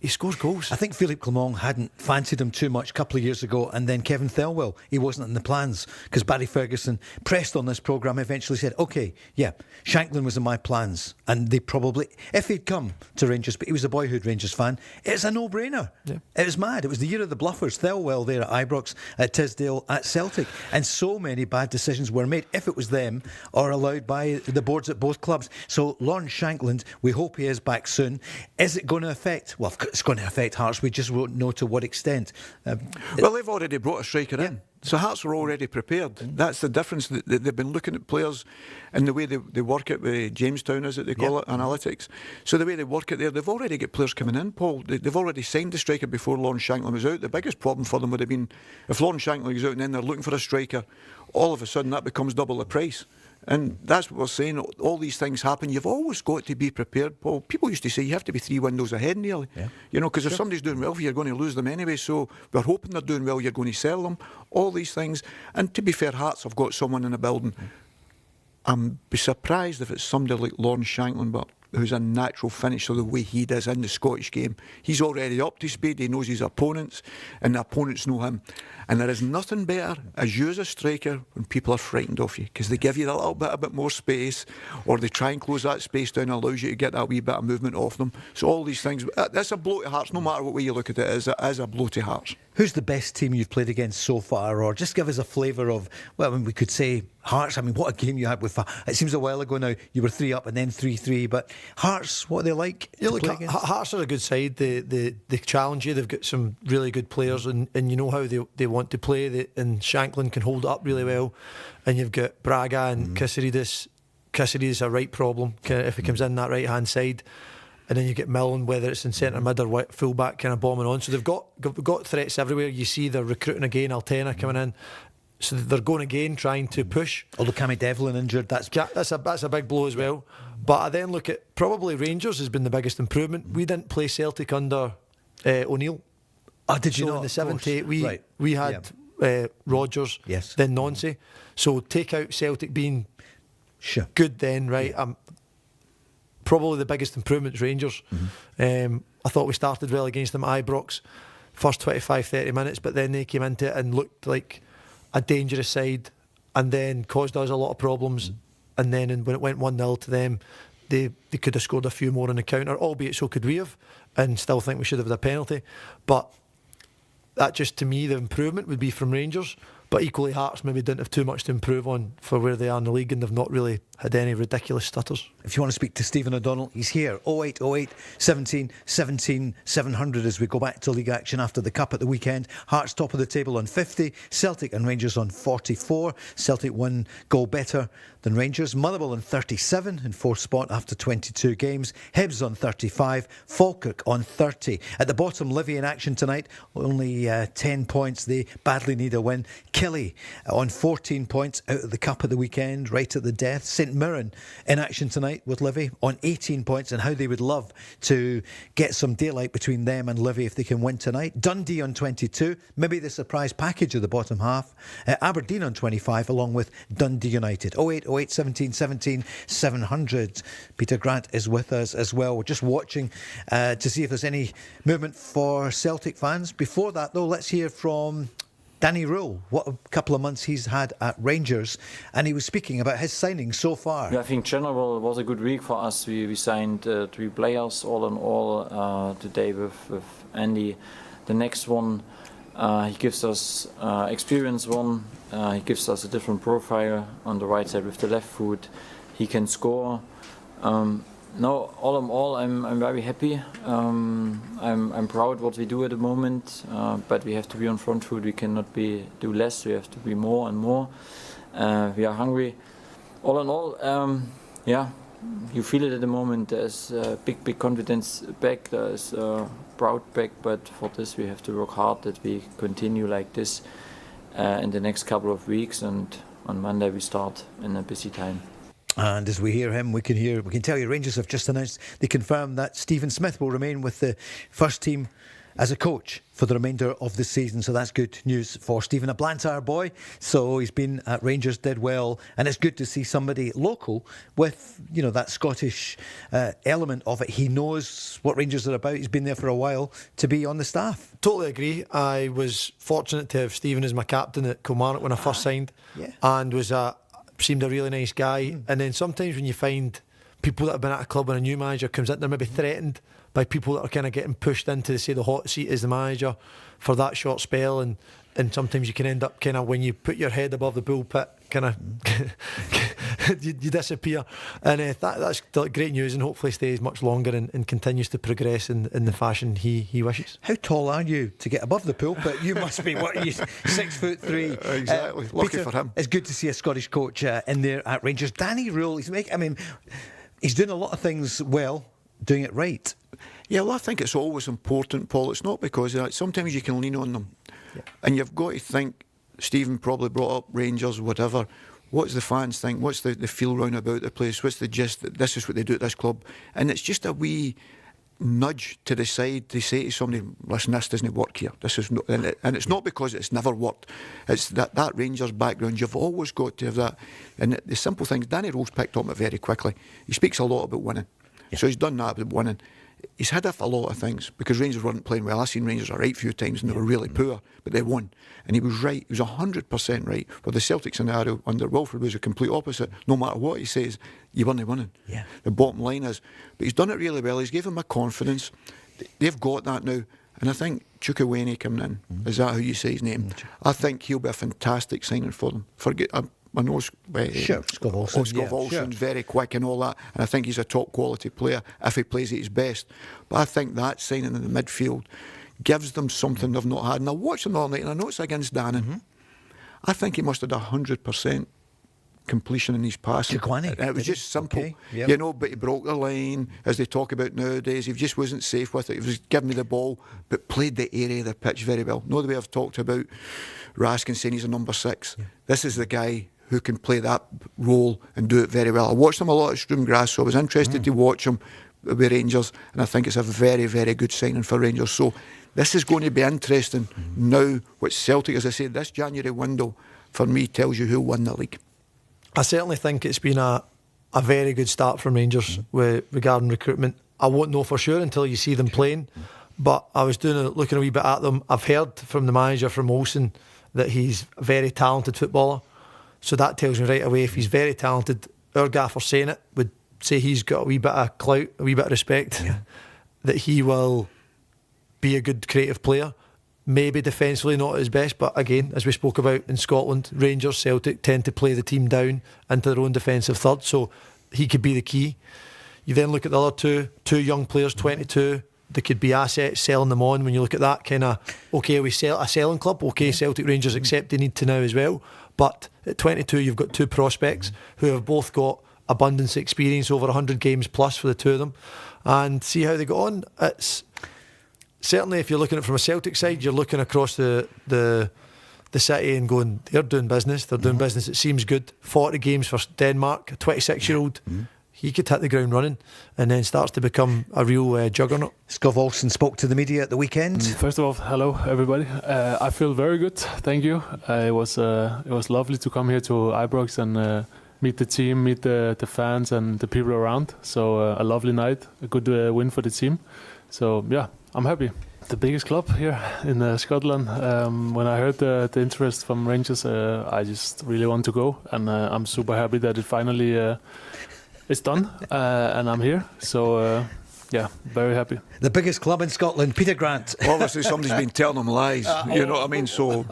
he scores goals. I think Philippe Clement hadn't fancied him too much a couple of years ago, and then Kevin Thelwell, he wasn't in the plans because Barry Ferguson, pressed on this programme, eventually said, okay, yeah, Shankland was in my plans, and they probably, if he'd come to Rangers, but he was a boyhood Rangers fan, it's a no-brainer. Yeah. It was mad. It was the year of the bluffers. Thelwell there at Ibrox, at Tisdale, at Celtic, and so many bad decisions were made, if it was them, or allowed by the boards at both clubs. So Lawrence Shankland, we hope he is back soon. Is it going to affect, well, it's going to affect Hearts, we just won't know to what extent. Well, they've already brought a striker in, so Hearts were already prepared. That's the difference. They've been looking at players and the way they work it with Jamestown, as they call it, analytics. So the way they work it there, they've already got players coming in, Paul. They've already signed the striker before Lawrence Shankland was out. The biggest problem for them would have been if Lawrence Shankland was out and then they're looking for a striker, all of a sudden that becomes double the price. And that's what we're saying. All these things happen. You've always got to be prepared, Paul. People used to say you have to be 3 windows ahead nearly. Yeah. You know, because if somebody's doing well, you're going to lose them anyway. So we're hoping they're doing well, you're going to sell them. All these things. And to be fair, Hearts have got someone in the building. I'm be surprised if it's somebody like Lawrence Shankland, but who's a natural finisher the way he does in the Scottish game. He's already up to speed, he knows his opponents, and the opponents know him. And there is nothing better as you as a striker when people are frightened of you, because they give you a bit more space, or they try and close that space down and allows you to get that wee bit of movement off them. So all these things, that's a blow to Hearts, no matter what way you look at it, is a blow to Hearts. Who's the best team you've played against so far? Or just give us a flavour of, well, I mean, we could say Hearts. I mean, what a game you had with, it seems a while ago now, you were 3 up and then 3-3, but Hearts, what are they like? Yeah, look, Hearts are a good side. They challenge you. They've got some really good players, and you know how they want to play. And Shankland can hold it up really well. And you've got Braga and Caceres. Caceres a right problem if he comes in that right hand side. And then you get Millen, whether it's in centre mid or full back, kind of bombing on. So they've got threats everywhere. You see they're recruiting again, Altena coming in. So they're going again, trying to push. Although Cammy Devlin injured, that's a big blow as well. But I then look at probably Rangers has been the biggest improvement. We didn't play Celtic under O'Neill. Oh, did you so not? In the 78, we had Rodgers, then Nancy. So take out Celtic being good then, right? Probably the biggest improvement is Rangers. I thought we started well against them at Ibrox, first 25-30 minutes, but then they came into it and looked like a dangerous side and then caused us a lot of problems. And then when it went 1-0 to them, they could have scored a few more on the counter, albeit so could we have, and still think we should have had a penalty. But that just, to me, the improvement would be from Rangers. But equally, Hearts maybe didn't have too much to improve on for where they are in the league, and they've not really had any ridiculous stutters. If you want to speak to Stephen O'Donnell, he's here. 0808 17 17 700 as we go back to league action after the Cup at the weekend. Hearts top of the table on 50, Celtic and Rangers on 44. Celtic 1 goal better than Rangers. Motherwell on 37 in 4th spot after 22 games. Hibs on 35, Falkirk on 30. At the bottom, Livy in action tonight, only 10 points. They badly need a win. Killie on 14 points out of the Cup at the weekend, right at the death. St Mirren in action tonight with Livy on 18 points, and how they would love to get some daylight between them and Livy if they can win tonight. Dundee on 22, maybe the surprise package of the bottom half. Aberdeen on 25 along with Dundee United. 0808 17 17 700. Peter Grant is with us as well. We're just watching to see if there's any movement for Celtic fans. Before that though, let's hear from Danny Rule. What a couple of months he's had at Rangers, and he was speaking about his signing so far. Yeah, I think general was a good week for us. We signed 3 players all in all today with Andy. The next one He gives us experience one. He gives us a different profile on the right side with the left foot. He can score. No, all in all, I'm very happy. I'm proud what we do at the moment, but we have to be on front foot. We cannot do less. We have to be more and more. We are hungry. All in all, you feel it at the moment. There's big confidence back. There's proud back. But for this, we have to work hard that we continue like this in the next couple of weeks. And on Monday we start in a busy time. And as we hear him, we can tell you Rangers have just announced they confirmed that Stephen Smith will remain with the first team as a coach for the remainder of the season. So that's good news for Stephen, a Blantyre boy. So he's been at Rangers, did well, and it's good to see somebody local with that Scottish element of it. He knows what Rangers are about. He's been there for a while to be on the staff. Totally agree. I was fortunate to have Stephen as my captain at Kilmarnock when I first signed, and seemed a really nice guy. And then sometimes when you find people that have been at a club and a new manager comes in, they're maybe threatened by people that are kind of getting pushed into, say, the hot seat as the manager for that short spell, and sometimes you can end up kind of, when you put your head above the pulpit, kind of you disappear. And that's great news, and hopefully stays much longer and continues to progress in the fashion he wishes. How tall are you to get above the pulpit? You must be, what are you, 6'3"? Exactly. Lucky Peter, for him. It's good to see a Scottish coach in there at Rangers. Danny Rule, he's doing a lot of things well, doing it right. Yeah, well, I think it's always important, Paul. It's not because sometimes you can lean on them. Yeah. And you've got to think, Stephen probably brought up Rangers, whatever. What's the fans think? What's the feel round about the place? What's the gist that this is what they do at this club? And it's just a wee nudge to the side to say to somebody, listen, this doesn't work here. This is not, and it's not because it's never worked. It's that Rangers background. You've always got to have that. And the simple things, Danny Rose picked up it very quickly. He speaks a lot about winning. Yeah. So he's done that about winning. He's had a lot of things because Rangers weren't playing well. I've seen Rangers a right few times and they were really poor, but they won. And he was right. He was 100% right. Well, the Celtic scenario under Wilfried was a complete opposite. No matter what he says, you weren't winning. Yeah. The bottom line is, but he's done it really well. He's given them a confidence. They've got that now. And I think Chukwueze coming in, is that how you say his name? I think he'll be a fantastic signing for them. I know Skov Olsen's very quick and all that, and I think he's a top quality player if he plays at his best. But I think that signing in the midfield gives them something they've not had. And I watched them all night, and I know it's against Dannon. I think he must have had 100% completion in his passing. It was just simple, but he broke the line, as they talk about nowadays. He just wasn't safe with it. He was giving me the ball, but played the area of the pitch very well. No, the way I've talked about Raskin saying he's a number 6. Yeah. This is the guy who can play that role and do it very well. I watched him a lot at Stroom Grass, so I was interested to watch him with Rangers, and I think it's a very, very good signing for Rangers. So this is going to be interesting now, which Celtic, as I said, this January window, for me, tells you who won the league. I certainly think it's been a very good start from Rangers regarding recruitment. I won't know for sure until you see them playing, but I was looking a wee bit at them. I've heard from the manager, from Olsen, that he's a very talented footballer. So that tells me right away, if he's very talented, our gaffer saying it would say he's got a wee bit of clout, a wee bit of respect, that he will be a good creative player. Maybe defensively not at his best, but again, as we spoke about in Scotland, Rangers, Celtic tend to play the team down into their own defensive third, so he could be the key. You then look at the other two young players, 22, they could be assets, selling them on. When you look at that kind of, okay, we sell a selling club, okay, Celtic, Rangers accept they need to now as well. But at 22, you've got two prospects who have both got abundance experience, over 100 games plus for the two of them, and see how they go on. It's certainly, if you're looking at it from a Celtic side, you're looking across the city and going, they're doing business. They're doing business. It seems good. 40 games for Denmark, a 26-year-old. He could hit the ground running and then starts to become a real juggernaut. Skov Olsen spoke to the media at the weekend. First of all, hello everybody. I feel very good, thank you. It was lovely to come here to Ibrox and meet the team, meet the fans and the people around. So a lovely night, a good win for the team. So yeah, I'm happy. The biggest club here in Scotland. When I heard the interest from Rangers, I just really want to go, and I'm super happy that it finally it's done, and I'm here. So yeah, very happy. The biggest club in Scotland, Peter Grant. Obviously, somebody's been telling them lies. You know what I mean? So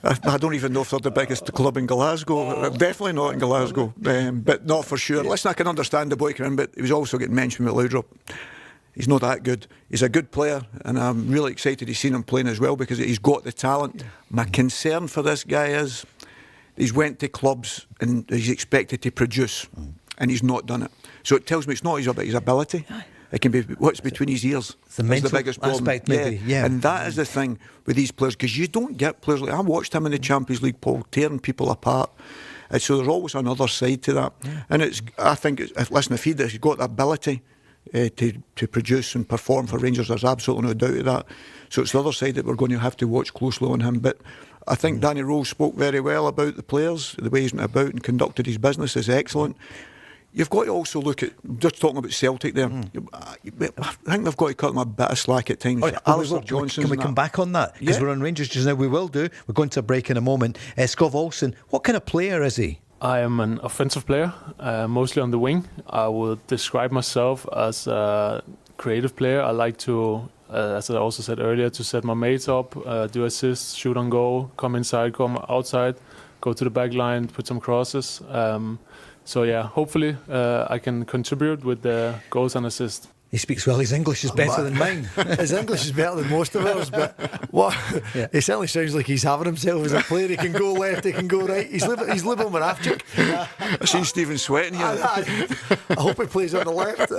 I don't even know if they're the biggest club in Glasgow. Definitely not in Glasgow, but not for sure. Listen, I can understand the boy coming in, but he was also getting mentioned with Laudrup. He's not that good. He's a good player, and I'm really excited to see him playing as well because he's got the talent. Yeah. My concern for this guy is he's went to clubs and he's expected to produce, and he's not done it. So it tells me it's not about his ability. It can be what's between his ears. It's the mental biggest problem. aspect, maybe. Yeah. And that is the thing with these players, because you don't get players like I watched him in the Champions League, Paul, tearing people apart. And so there's always another side to that. Yeah. And I think listen, if he's got the ability to produce and perform for Rangers, there's absolutely no doubt of that. So it's the other side that we're going to have to watch closely on him. But I think Danny Rose spoke very well about the players. The way he's went about and conducted his business is excellent. You've got to also look at, just talking about Celtic there, I think they've got to cut them a bit of slack at times. Right, can we come back on that? Because we're on Rangers just now. We will do. We're going to a break in a moment. Scott Olsen, what kind of player is he? I am an offensive player, mostly on the wing. I would describe myself as a creative player. I like to, as I also said earlier, to set my mates up, do assists, shoot on goal, come inside, come outside, go to the back line, put some crosses. So yeah, hopefully I can contribute with the goals and assists. He speaks well. His English is better than mine. His English is better than most of ours, but he certainly sounds like he's having himself as a player. He can go left, he can go right. He's living with Afchik. I've seen Stephen sweating here. I hope he plays on the left.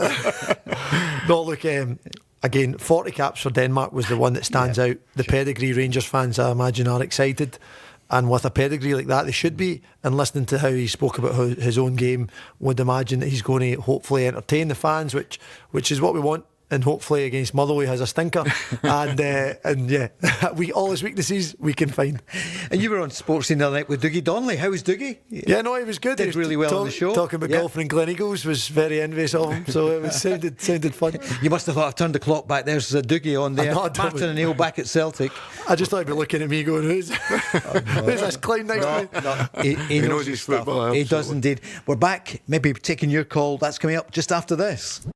No, look, again, 40 caps for Denmark was the one that stands out. The pedigree Rangers fans, I imagine, are excited. And with a pedigree like that, they should be. And listening to how he spoke about his own game, would imagine that he's going to hopefully entertain the fans, which is what we want. And hopefully against Motherwell he has a stinker. and yeah, all his weaknesses we can find. And you were on Sports Scene the other night with Dougie Donnelly. How was Dougie? Yeah, no, he was good. Did really well on the show. Talking about golfing in Gleneagles, was very envious of him. So it sounded fun. You must have thought, I've turned the clock back. There's Dougie on there. Martin and Neil back at Celtic. I just thought he'd be looking at me going, who's this clown next to me? No. He knows his football. He does indeed. We're back, maybe taking your call. That's coming up just after this.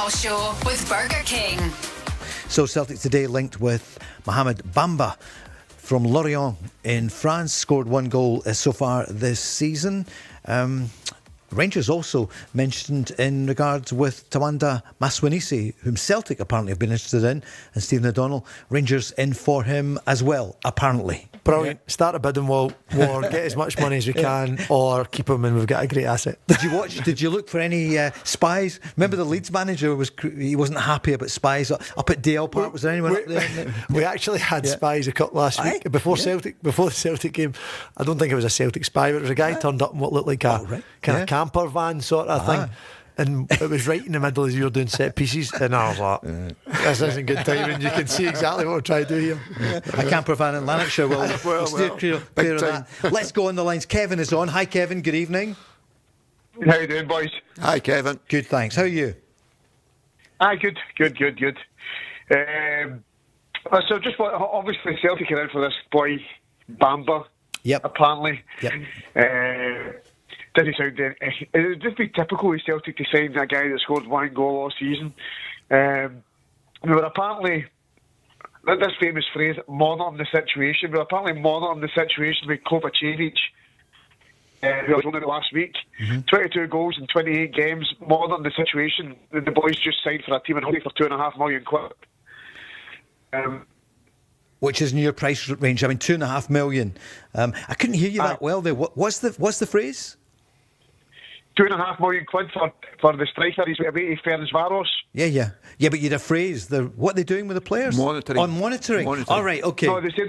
Football Show with Burger King. So Celtic today linked with Mohamed Bamba from Lorient in France, scored 1 goal so far this season. Rangers also mentioned in regards with Tawanda Maswanhise, whom Celtic apparently have been interested in, and Stephen O'Donnell. Rangers in for him as well, apparently. Brilliant. Start a bidding war, get as much money as we can, or keep him, and we've got a great asset. Did you look for any spies? Remember the Leeds manager wasn't happy about spies up at Dale Park. Was there anyone up there? We actually had spies a couple last week before the Celtic game. I don't think it was a Celtic spy, but it was a guy turned up in what looked like a kind of camper van sort of thing. And it was right in the middle as you were doing set pieces, and I was like, this isn't good timing. You can see exactly what we're trying to do here. A camper van in Lanarkshire will steer clear of that. Let's go on the lines. Kevin is on. Hi Kevin, good evening. How you doing, boys? Hi, Kevin. Good, thanks. How are you? Good. So just obviously Celtic are out for this boy Bamba. Yep. Apparently. Yep. Doesn't sound it would just be typical of Celtic to sign a guy that scored 1 goal all season. We were apparently, this famous phrase, monitoring the situation. We were apparently monitoring the situation with Kovacevic, who was only last week. 22 goals in 28 games, monitoring the situation. The boys just signed for a team in Hungary for £2.5 million. Which is in your price range. I mean, £2.5 million. I couldn't hear you that well there. What's the phrase? £2.5 million for the striker. He's away to Ferencváros. Yeah. But you'd a phrase. What are they doing with the players? Monitoring. Monitoring. All right, okay. No, they said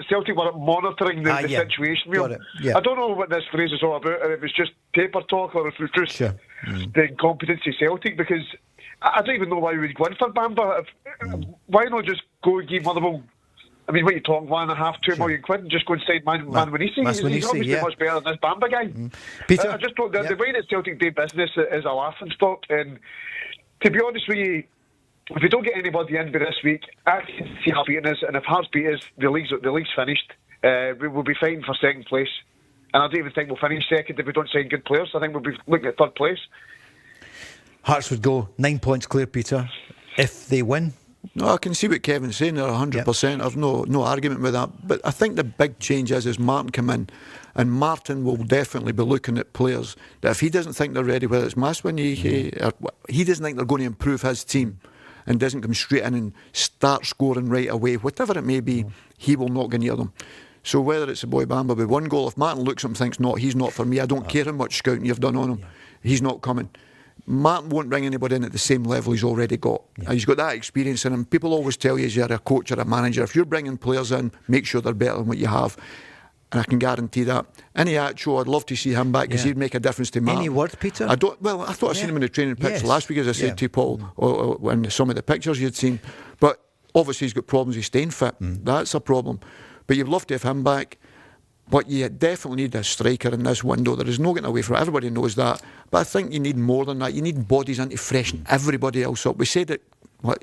Celtic were monitoring the situation. I don't know what this phrase is all about. If it was just paper talk or if it was just the incompetence of Celtic, because I don't even know why we would go in for Bamba. Why not just go and give Motherwell? I mean, what are you talking, £1.5–2 million and just go and sign Maswanhise? He's obviously much better than this Bamba guy. Peter? I just don't. The way that Celtic do business is a laughing stock. And to be honest with you, if we don't get anybody in by this week, I can see Hearts beating us. And if Hearts beat us, the league's finished. We will be fighting for second place. And I don't even think we'll finish second if we don't sign good players. I think we'll be looking at third place. Hearts would go 9 points clear, Peter, if they win. No, I can see what Kevin's saying there 100%. There's no argument with that. But I think the big change is Martin come in, and Martin will definitely be looking at players that if he doesn't think they're ready, whether it's Maswani, or he doesn't think they're going to improve his team and doesn't come straight in and start scoring right away, whatever it may be, he will not go near them. So whether it's a boy Bamba with 1 goal, if Martin looks at him and thinks, he's not for me, I don't care how much scouting you've done on him, he's not coming. Martin won't bring anybody in at the same level he's already got. He's got that experience in him. People always tell you as you're a coach or a manager, if you're bringing players in, make sure they're better than what you have. And I can guarantee that. Iniacho, I'd love to see him back because he'd make a difference to Martin. Any word, Peter? I thought I'd seen him in the training pitch last week, as I said to you, Paul, or in some of the pictures you'd seen. But obviously he's got problems with staying fit. That's a problem. But you'd love to have him back. But you definitely need a striker in this window. There is no getting away from it. Everybody knows that. But I think you need more than that. You need bodies in to freshen everybody else up. We said it,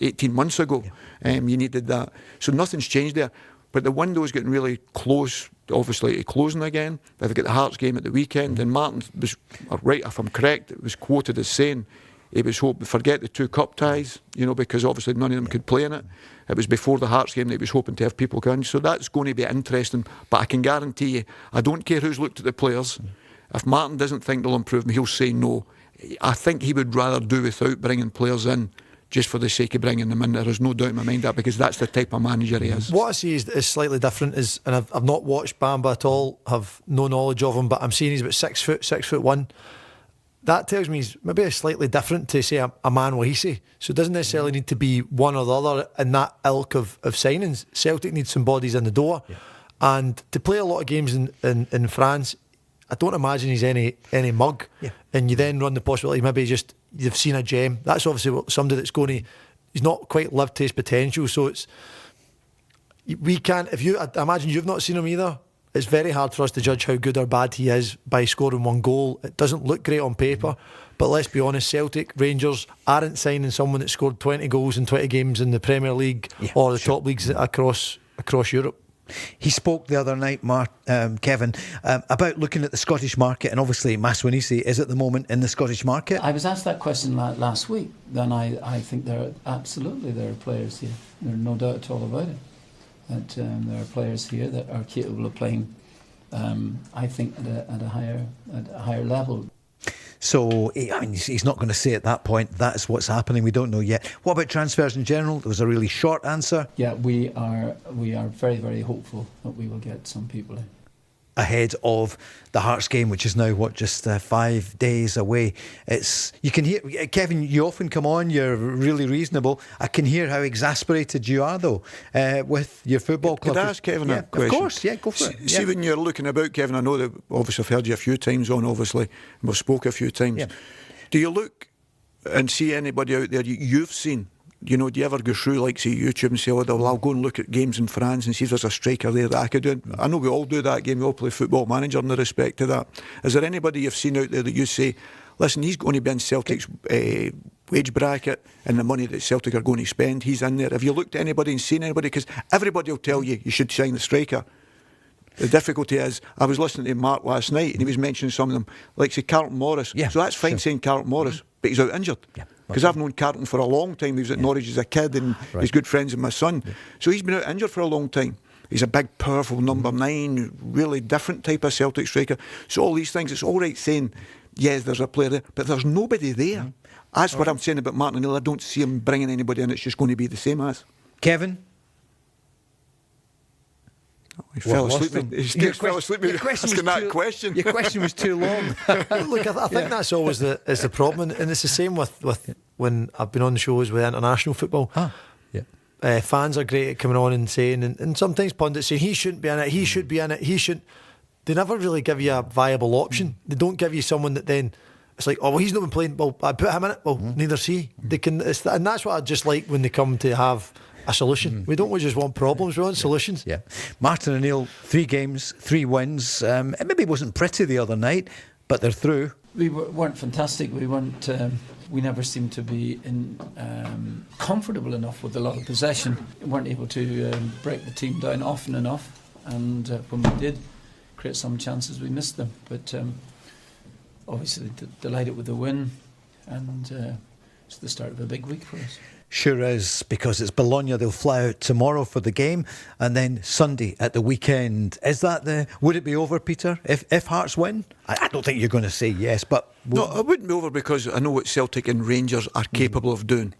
18 months ago, you needed that. So nothing's changed there. But the window's getting really close, obviously, to closing again. They've got the Hearts game at the weekend. And Martin was, right, if I'm correct, it was quoted as saying he was hoping, forget the 2 cup ties, because obviously none of them could play in it. It was before the Hearts game that he was hoping to have people going. So that's going to be interesting. But I can guarantee you, I don't care who's looked at the players. If Martin doesn't think they'll improve, he'll say no. I think he would rather do without bringing players in just for the sake of bringing them in. There is no doubt in my mind that, because that's the type of manager he is. What I see is slightly different, and I've not watched Bamba at all, have no knowledge of him, but I'm seeing he's about 6 foot, 6'1". That tells me he's maybe slightly different to, say, a Maswanhise. So it doesn't necessarily need to be one or the other in that ilk of signings. Celtic needs some bodies in the door. And to play a lot of games in France, I don't imagine he's any mug. And you then run the possibility maybe you've seen a gem. That's obviously somebody that's he's not quite lived to his potential. So we can't, I imagine you've not seen him either. It's very hard for us to judge how good or bad he is by scoring 1 goal. It doesn't look great on paper, but let's be honest, Celtic, Rangers aren't signing someone that scored 20 goals in 20 games in the Premier League or the top leagues across Europe. He spoke the other night, Kevin, about looking at the Scottish market, and obviously Maswanhise is at the moment in the Scottish market. I was asked that question last week, and I think there are players here. There's no doubt at all about it. That there are players here that are capable of playing, I think, at a higher level. So he's not going to say at that point that's what's happening. We don't know yet. What about transfers in general? There was a really short answer. Yeah, we are very, very hopeful that we will get some people in. Ahead of the Hearts game, which is now just 5 days away. You can hear, Kevin, you often come on, you're really reasonable. I can hear how exasperated you are though with your football club. Could I ask Kevin a question? Of course, yeah, go for it. See, when you're looking about, Kevin, I know that obviously I've heard you a few times on, obviously, and we've spoke a few times. Yeah. Do you look and see anybody out there you've seen? Do you ever go through, like, say, YouTube and say, well, I'll go and look at games in France and see if there's a striker there that I could do? I know we all do that game. We all play Football Manager in the respect to that. Is there anybody you've seen out there that you say, listen, he's going to be in Celtic's wage bracket and the money that Celtic are going to spend, he's in there? Have you looked at anybody and seen anybody? Because everybody will tell you should sign the striker. The difficulty is, I was listening to Mark last night and he was mentioning some of them, like, say, Carlton Morris. Yeah, so that's fine saying Carlton Morris, but he's out injured. Yeah. Because I've known Carlton for a long time. He was at Norwich as a kid and he's good friends with my son. Yeah. So he's been out injured for a long time. He's a big, powerful number 9, really different type of Celtic striker. So all these things, it's all right saying, yes, there's a player there, but there's nobody there. That's what I'm saying about Martin O'Neill. I don't see him bringing anybody in. It's just going to be the same as. Kevin? He fell asleep. He fell asleep asking that question. Your question was too long. Look, I think that's always the problem, and it's the same with when I've been on the shows with international football. Fans are great at coming on and saying, and sometimes pundits say he shouldn't be in it, he should be in it, he should. They never really give you a viable option. They don't give you someone that then it's like, oh well, he's not been playing. Well, I put him in it. Well, neither's he. They can, and that's what I just like when they come to have a solution. We don't just want problems, we want solutions. Yeah. Martin O'Neill, 3 games, 3 wins. It maybe wasn't pretty the other night, but they're through. We weren't fantastic. We weren't. We never seemed to be comfortable enough with a lot of possession. We weren't able to break the team down often enough, and when we did create some chances, we missed them. But obviously delighted with the win, and it's the start of a big week for us. Sure is, because it's Bologna. They'll fly out tomorrow for the game, and then Sunday at the weekend. Is that would it be over, Peter, if Hearts win? I don't think you're going to say yes, but no, it wouldn't be over because I know what Celtic and Rangers are capable of doing.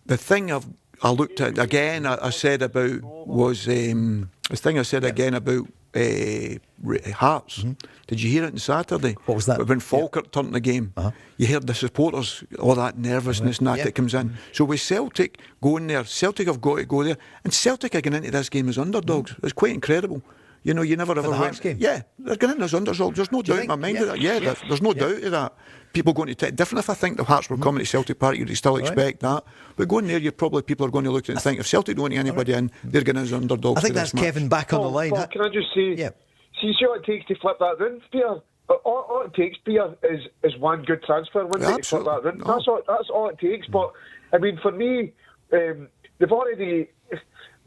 The thing I looked at again, I said about was the thing I said again about Hearts. Did you hear it on Saturday? What was that? When Falkirk turned the game, you heard the supporters, all that nervousness and that comes in. So with Celtic going there, Celtic have got to go there, and Celtic are going into this game as underdogs. It's quite incredible. You know, you never ever the Hearts game. Yeah, they're going in as underdogs. There's no doubt in my mind of that. Yeah, there's no doubt of that. People going to take different. If I think the Hearts were coming to Celtic Park, you'd still expect that. But going there, people are going to look at it and think if Celtic don't want anybody in, they're going as underdogs. I think that's Kevin back on the line. Paul, can I just say? Yeah. See what it takes to flip that round, Peter. All it takes, Peter, is one good transfer window to flip that round. No. That's all it takes. But I mean, for me, they've already.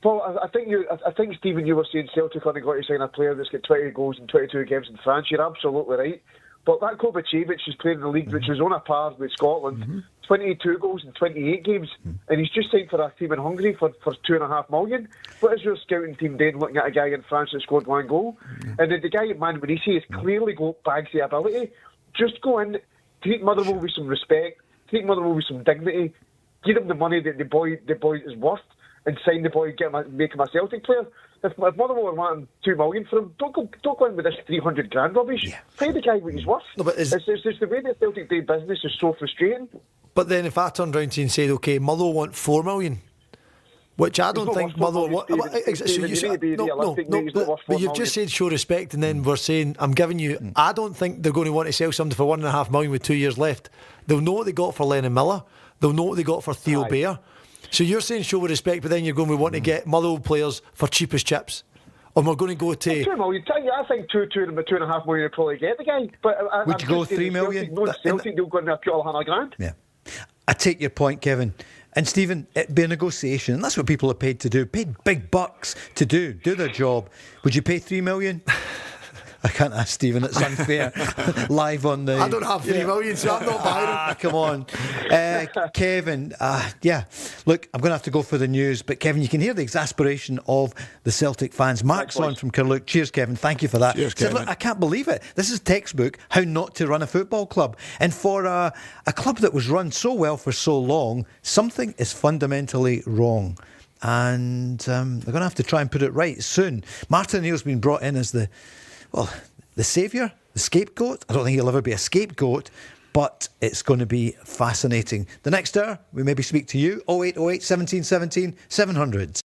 Paul, I think Stephen, you were saying Celtic are going to sign a player that's got 20 goals in 22 games in France. You're absolutely right. But that Kovacevic is playing in the league, which is on a par with Scotland. 22 goals in 28 games, and he's just signed for a team in Hungary for $2.5 million. What is your scouting team doing looking at a guy in France that scored 1 goal? And then the guy at Maswanhise has clearly got bags of ability. Just go in, treat Motherwell with some respect, treat Motherwell with some dignity, give him the money that the boy is worth, and sign the boy, make him a Celtic player. If Motherwell are wanting $2 million for him, don't go in with this $300,000 rubbish. Yeah. Pay the guy what he's worth. No, but it's just the way that Celtic do business is so frustrating. But then if I turned around to you and said, OK, Motherwell want $4 million, which I don't think Motherwell want. But you've just said show respect, and then we're saying I'm giving you. I don't think they're going to want to sell something for $1.5 million with 2 years left. They'll know what they got for Lennon Miller. They'll know what they got for Theo Bair. So you're saying show respect, but then you're going, we want to get Motherwell players for cheapest chips. And we're going to go to... $2 million. I think $2.5 million would probably get the guy. But would you go $3 million? Celtic, they'll go in there $200,000. Yeah. I take your point, Kevin. And Stephen, it'd be a negotiation. And that's what people are paid to do. Paid big bucks to do their job. Would you pay $3 million? I can't ask Stephen, it's unfair. Live on the... I don't have $3 million, so I'm not buying it. Come on. Kevin, look, I'm going to have to go for the news, but Kevin, you can hear the exasperation of the Celtic fans. Mark's on from Kirlook. Cheers, Kevin. Thank you for that. Cheers, Said, Kevin. look, I can't believe it. This is textbook how not to run a football club. And for a club that was run so well for so long, something is fundamentally wrong. And they're going to have to try and put it right soon. Martin O'Neill's been brought in as the saviour, the scapegoat. I don't think he'll ever be a scapegoat, but it's going to be fascinating. The next hour, we maybe speak to you, 0808 17 17 700.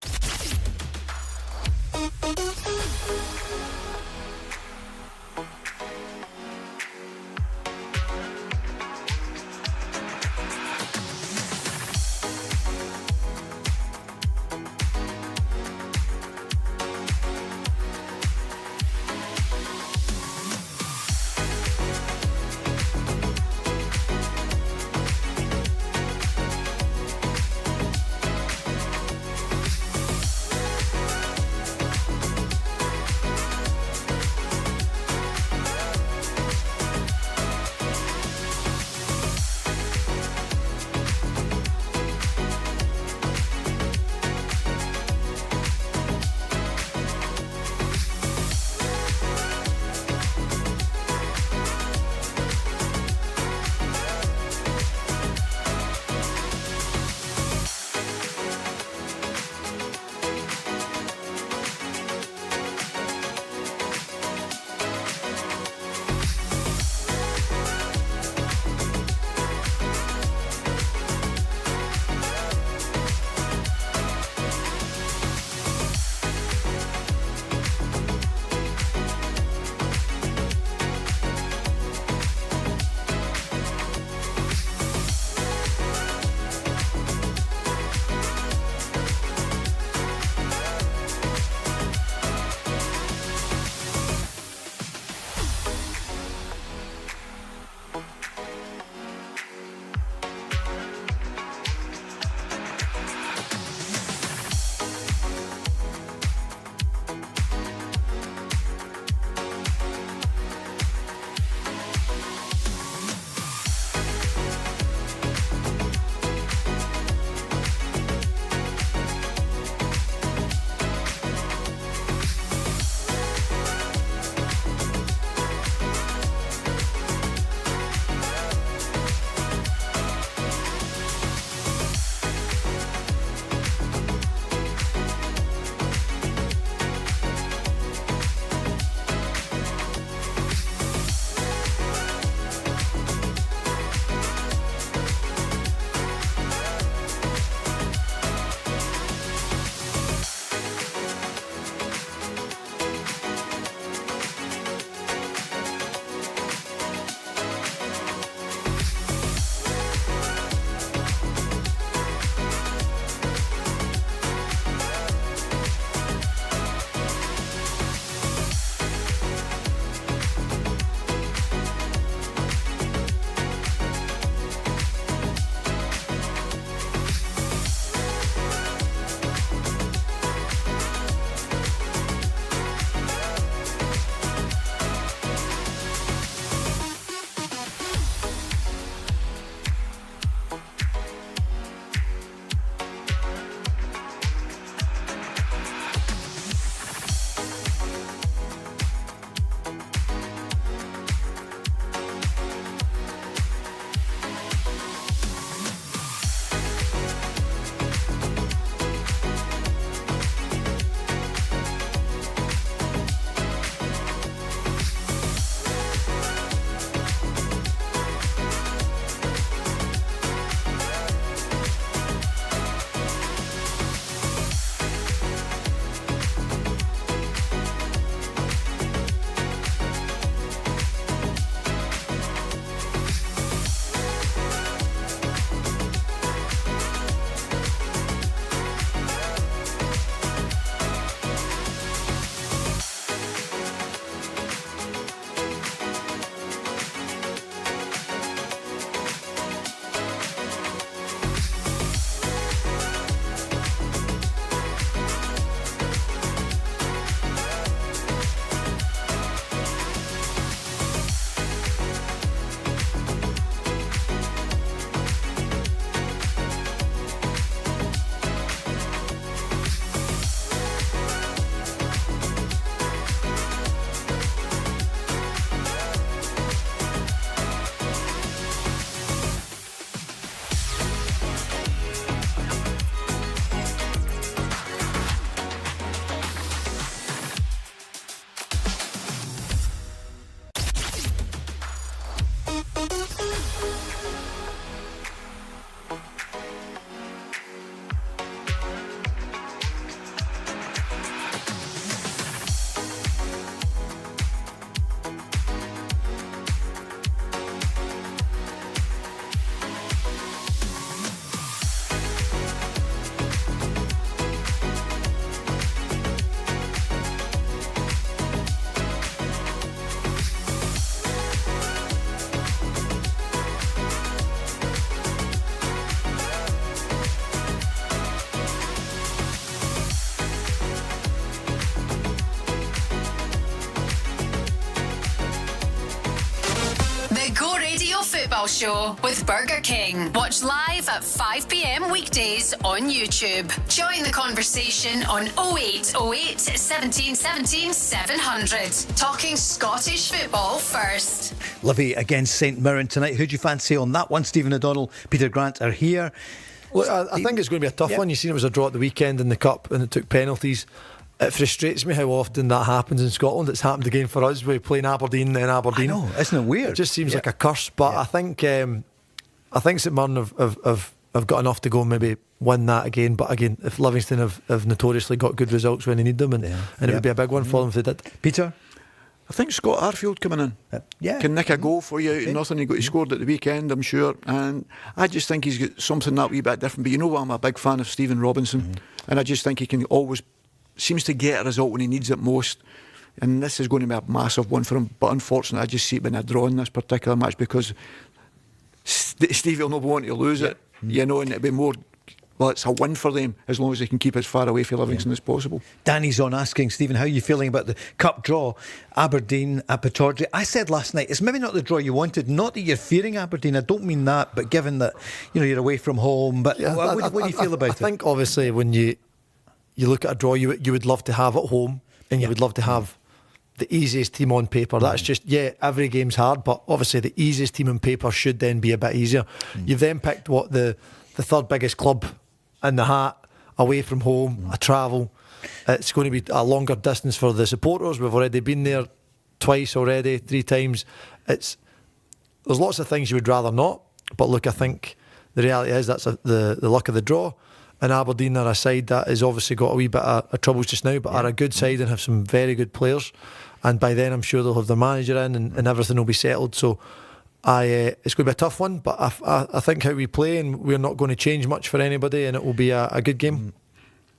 Football Show with Burger King. Watch live at 5 p.m. weekdays on YouTube. Join the conversation on 0808 17 17 700. Talking Scottish football first. Livy against St Mirren tonight. Who do you fancy on that one? Stephen O'Donnell, Peter Grant are here. Look, I think it's going to be a tough one. You seen it was a draw at the weekend in the Cup and it took penalties. It frustrates me how often that happens in Scotland. It's happened again for us. We're playing Aberdeen in Aberdeen. I know, isn't it weird? It just seems like a curse. But I think St Mirren have got enough to go and maybe win that again. But again, if Livingston have notoriously got good results when they need them, and it would be a big one for them if they did. Peter? I think Scott Arfield coming in can nick a goal for you out of nothing. He scored at the weekend, I'm sure, and I just think he's got something that wee bit different. But you know what, I'm a big fan of Stephen Robinson, and I just think he can always seems to get a result when he needs it most. And this is going to be a massive one for him. But unfortunately, I just see it being a draw in this particular match because Stevie will not want to lose it, you know, and it'll be more. Well, it's a win for them as long as they can keep as far away from Livingston as possible. Danny's on asking, Stephen, how are you feeling about the Cup draw? Aberdeen at Pittodrie. I said last night, it's maybe not the draw you wanted. Not that you're fearing Aberdeen, I don't mean that, but given that, you know, you're away from home. But what do you feel about it? I think obviously when you look at a draw, you would love to have at home, and you would love to have the easiest team on paper. That's just, every game's hard, but obviously the easiest team on paper should then be a bit easier. You've then picked the third biggest club in the hat, away from home, a travel. It's going to be a longer distance for the supporters. We've already been there twice already, 3 times. There's lots of things you would rather not, but look, I think the reality is that's the luck of the draw. And Aberdeen are a side that has obviously got a wee bit of troubles just now, but are a good side and have some very good players. And by then I'm sure they'll have their manager in and everything will be settled. So it's going to be a tough one, but I think how we play, and we're not going to change much for anybody, and it will be a good game.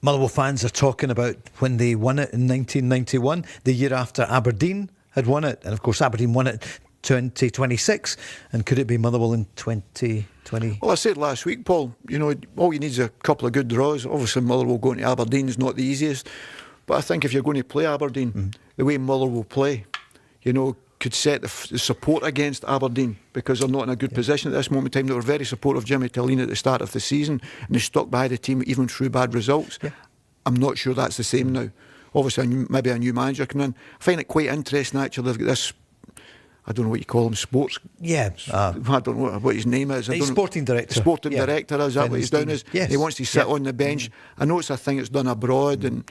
Motherwell fans are talking about when they won it in 1991, the year after Aberdeen had won it. And of course Aberdeen won it 2026, and could it be Motherwell in 2020? Well, I said last week, Paul, you know, all you need is a couple of good draws. Obviously Motherwell going to Aberdeen is not the easiest, but I think if you're going to play Aberdeen, the way Motherwell play, you know, could set the support against Aberdeen, because they're not in a good position at this moment in time. They were very supportive of Jimmy Tillene at the start of the season, and they stuck by the team even through bad results. I'm not sure that's the same now. Obviously maybe a new manager coming in. I find it quite interesting actually. They've got this, I don't know what you call him, sports. I don't know what his name is. He's sporting director. Sporting director, is that what he's doing? Yes. He wants to sit on the bench. I know it's a thing that's done abroad, and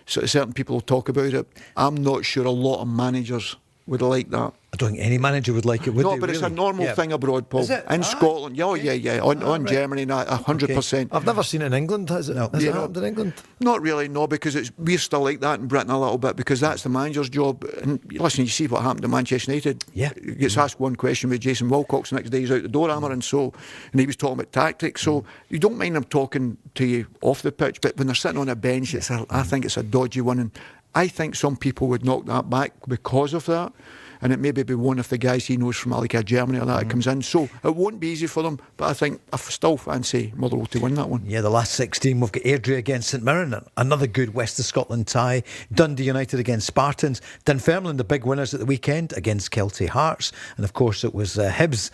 certain people will talk about it. I'm not sure a lot of managers would like that. I don't think any manager would like it, would they? But it's a normal thing abroad, Paul. Is it? In Scotland, on Germany, 100%. I've never seen it in England, has it? Has it happened in England? Not really, no, because we're still like that in Britain a little bit, because that's the manager's job. And listen, you see what happened to Manchester United. He gets asked one question with Jason Wilcox, the next day he's out the door hammering, and he was talking about tactics. So you don't mind them talking to you off the pitch, but when they're sitting on a bench, I think it's a dodgy one. And I think some people would knock that back because of that. And it maybe be one of the guys he knows from like a Germany or that comes in. So it won't be easy for them, but I think I still fancy Motherwell to win that one. Yeah, the last 16, we've got Airdrie against St Mirren, another good West of Scotland tie. Dundee United against Spartans. Dunfermline, the big winners at the weekend against Kelty Hearts. And of course it was Hibs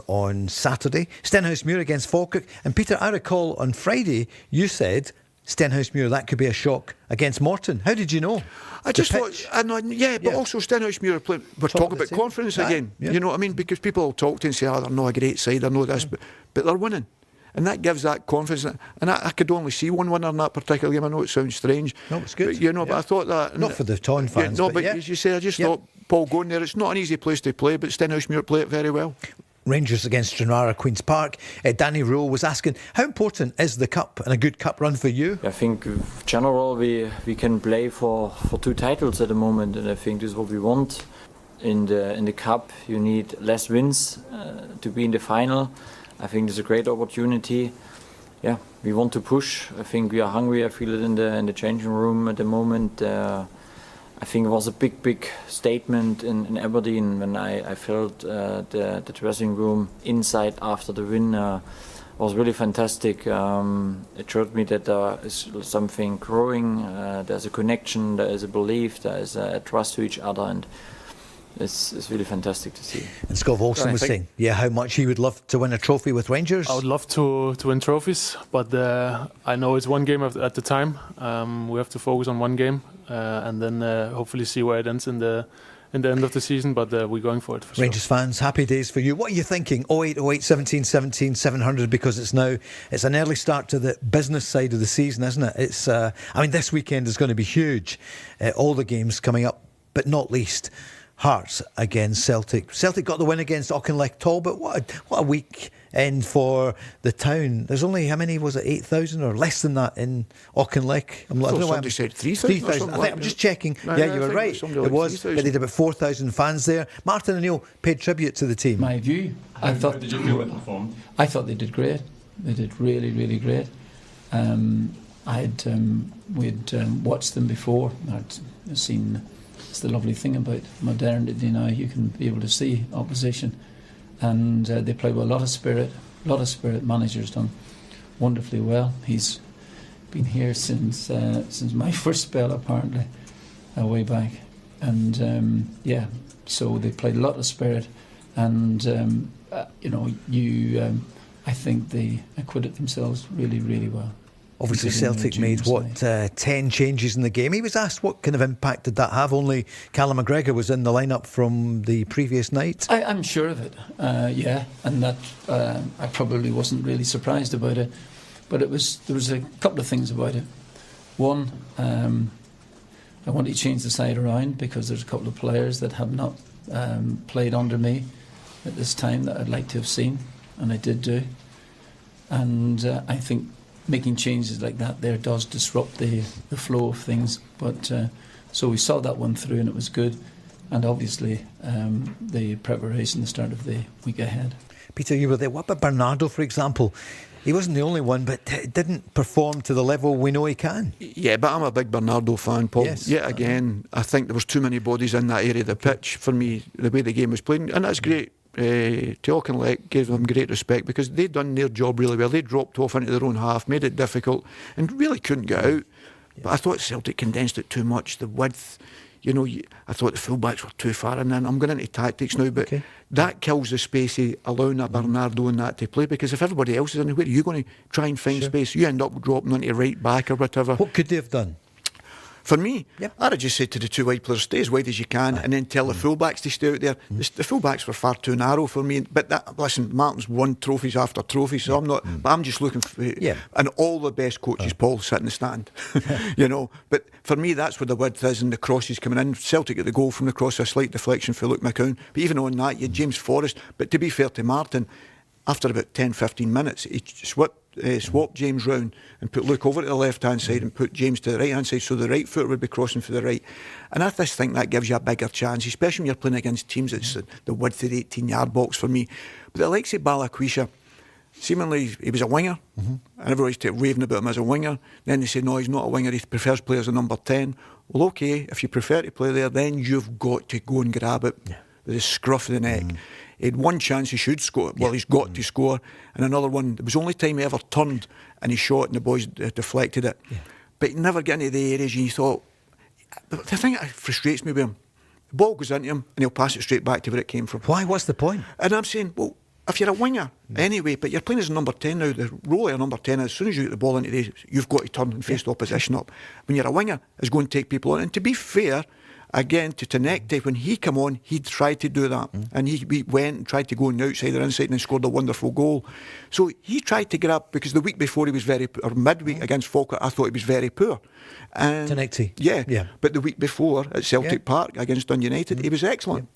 on Saturday. Stenhousemuir against Falkirk. And Peter, I recall on Friday you said Stenhousemuir, that could be a shock against Morton. How did you know? I just thought, but also Stenhousemuir we're talking about confidence again. You know what I mean? Because people will talk to and say, they're not a great side, I know this, but they're winning. And that gives that confidence. And I could only see one winner in that particular game. I know it sounds strange. No, it's good. But, but I thought that... Not for the Taun fans. But as you say, I just thought, Paul, going there, it's not an easy place to play, but Stenhousemuir play it very well. Rangers against Stranraer, Queen's Park. Danny Rule was asking, how important is the Cup and a good Cup run for you? I think in general we can play for 2 titles at the moment, and I think this is what we want. In the Cup you need less wins to be in the final. I think it's a great opportunity. Yeah, we want to push. I think we are hungry. I feel it in the changing room at the moment. I think it was a big statement in Aberdeen when I felt the dressing room inside after the win was really fantastic. It showed me that there is something growing, there's a connection, there is a belief, there is a trust to each other, and it's really fantastic to see. And Scott Olsen was saying, how much he would love to win a trophy with Rangers. I would love to win trophies, but I know it's one game at the time. We have to focus on one game and then hopefully see where it ends in the end of the season, but we're going for it. For Rangers fans, happy days for you. What are you thinking? 0808 17 17 700, because it's an early start to the business side of the season, isn't it? It's this weekend is going to be huge. All the games coming up, but not least Hearts against Celtic. Celtic got the win against Auchinleck Talbot. What a weekend for the town. There's only, how many was it, 8,000 or less than that in Auchinleck? I thought somebody said 3,000. I'm just checking. You were right. It was, but they had about 4,000 fans there. Martin O'Neill paid tribute to the team. My view, I thought they did great. They did really, really great. We'd watched them before. I'd seen. It's the lovely thing about modernity now. You can be able to see opposition, and they play with a lot of spirit. Manager's done wonderfully well. He's been here since my first spell, apparently, way back, and so they played a lot of spirit, and I think they acquitted themselves really, really well. Obviously Celtic made 10 changes in the game. He was asked what kind of impact did that have. Only Callum McGregor was in the lineup from the previous night. I'm sure of it, and that I probably wasn't really surprised about it, but there was a couple of things about it. One, I want to change the side around because there's a couple of players that have not played under me at this time that I'd like to have seen, and I did do, and I think making changes like that there does disrupt the flow of things, but so we saw that one through and it was good, and obviously the preparation, the start of the week ahead. Peter, you were there. What about Bernardo, for example? He wasn't the only one, but didn't perform to the level we know he can. Yeah, but I'm a big Bernardo fan, Paul. Yes. Yet again, I think there was too many bodies in that area of the pitch for me, the way the game was played, and that's great. Auchinleck gave them great respect because they'd done their job really well. They dropped off into their own half, made it difficult, and really couldn't get out. But I thought Celtic condensed it too much. The width, I thought the fullbacks were too far. And then I'm going into tactics now, but that kills the space of allowing a Bernardo and that to play, because if everybody else is in, where are you going to try and find space? You end up dropping onto right back or whatever. What could they have done? For me, I'd have just said to the two wide players, stay as wide as you can, and then tell the fullbacks to stay out there. The fullbacks were far too narrow for me. But listen, Martin's won trophies after trophies, so I'm not. But I'm just looking for, and all the best coaches, Paul, sit in the stand. But for me, that's where the width is, and the crosses coming in. Celtic get the goal from the cross, a slight deflection for Luke McCown. But even on that, you had James Forrest. But to be fair to Martin, after about 10-15 minutes, he swapped James round and put Luke over to the left-hand side and put James to the right-hand side, so the right foot would be crossing for the right. And I just think that gives you a bigger chance, especially when you're playing against teams that's the width of the 18-yard box for me. But the likes of Balakwisha, seemingly he was a winger, and everybody's raving about him as a winger. Then they say, no, he's not a winger, he prefers players as a number 10. Well, OK, if you prefer to play there, then you've got to go and grab it with the scruff of the neck. He had one chance he should score. Well, he's got to score. And another one, it was the only time he ever turned and he shot and the boys deflected it. But he never got into the areas and you thought... But the thing that frustrates me with him, the ball goes into him and he'll pass it straight back to where it came from. Why? What's the point? And I'm saying, well, if you're a winger, anyway, but you're playing as a number 10 now, the role of a number 10 is as soon as you get the ball into the... You've got to turn and face the opposition up. When you're a winger, it's going to take people on. And to be fair... Again, to Tenecte, when he came on, he tried to do that. And he went and tried to go on the outside or inside and scored a wonderful goal. So he tried to grab, because the week before he was or midweek against Falkirk, I thought he was very poor. And Tenecte. Yeah. But the week before at Celtic Park against Dun United, he was excellent.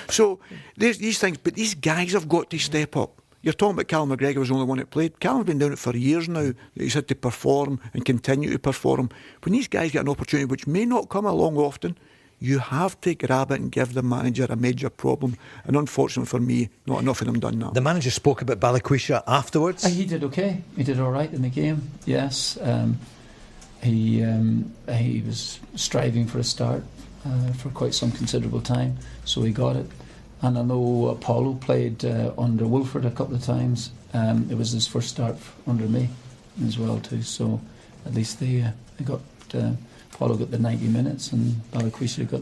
So there's these things, but these guys have got to step up. You're talking about Callum McGregor was the only one that played. Callum's been doing it for years now. He's had to perform and continue to perform. When these guys get an opportunity, which may not come along often, you have to grab it and give the manager a major problem. And unfortunately for me, not enough of them done that. The manager spoke about Balakwisha afterwards. He did okay. He did all right in the game, yes. He was striving for a start for quite some considerable time, so he got it. And I know Apollo played under Wilfried a couple of times. It was his first start under me as well too, so at least they got... Apollo got the 90 minutes and Balakwisha got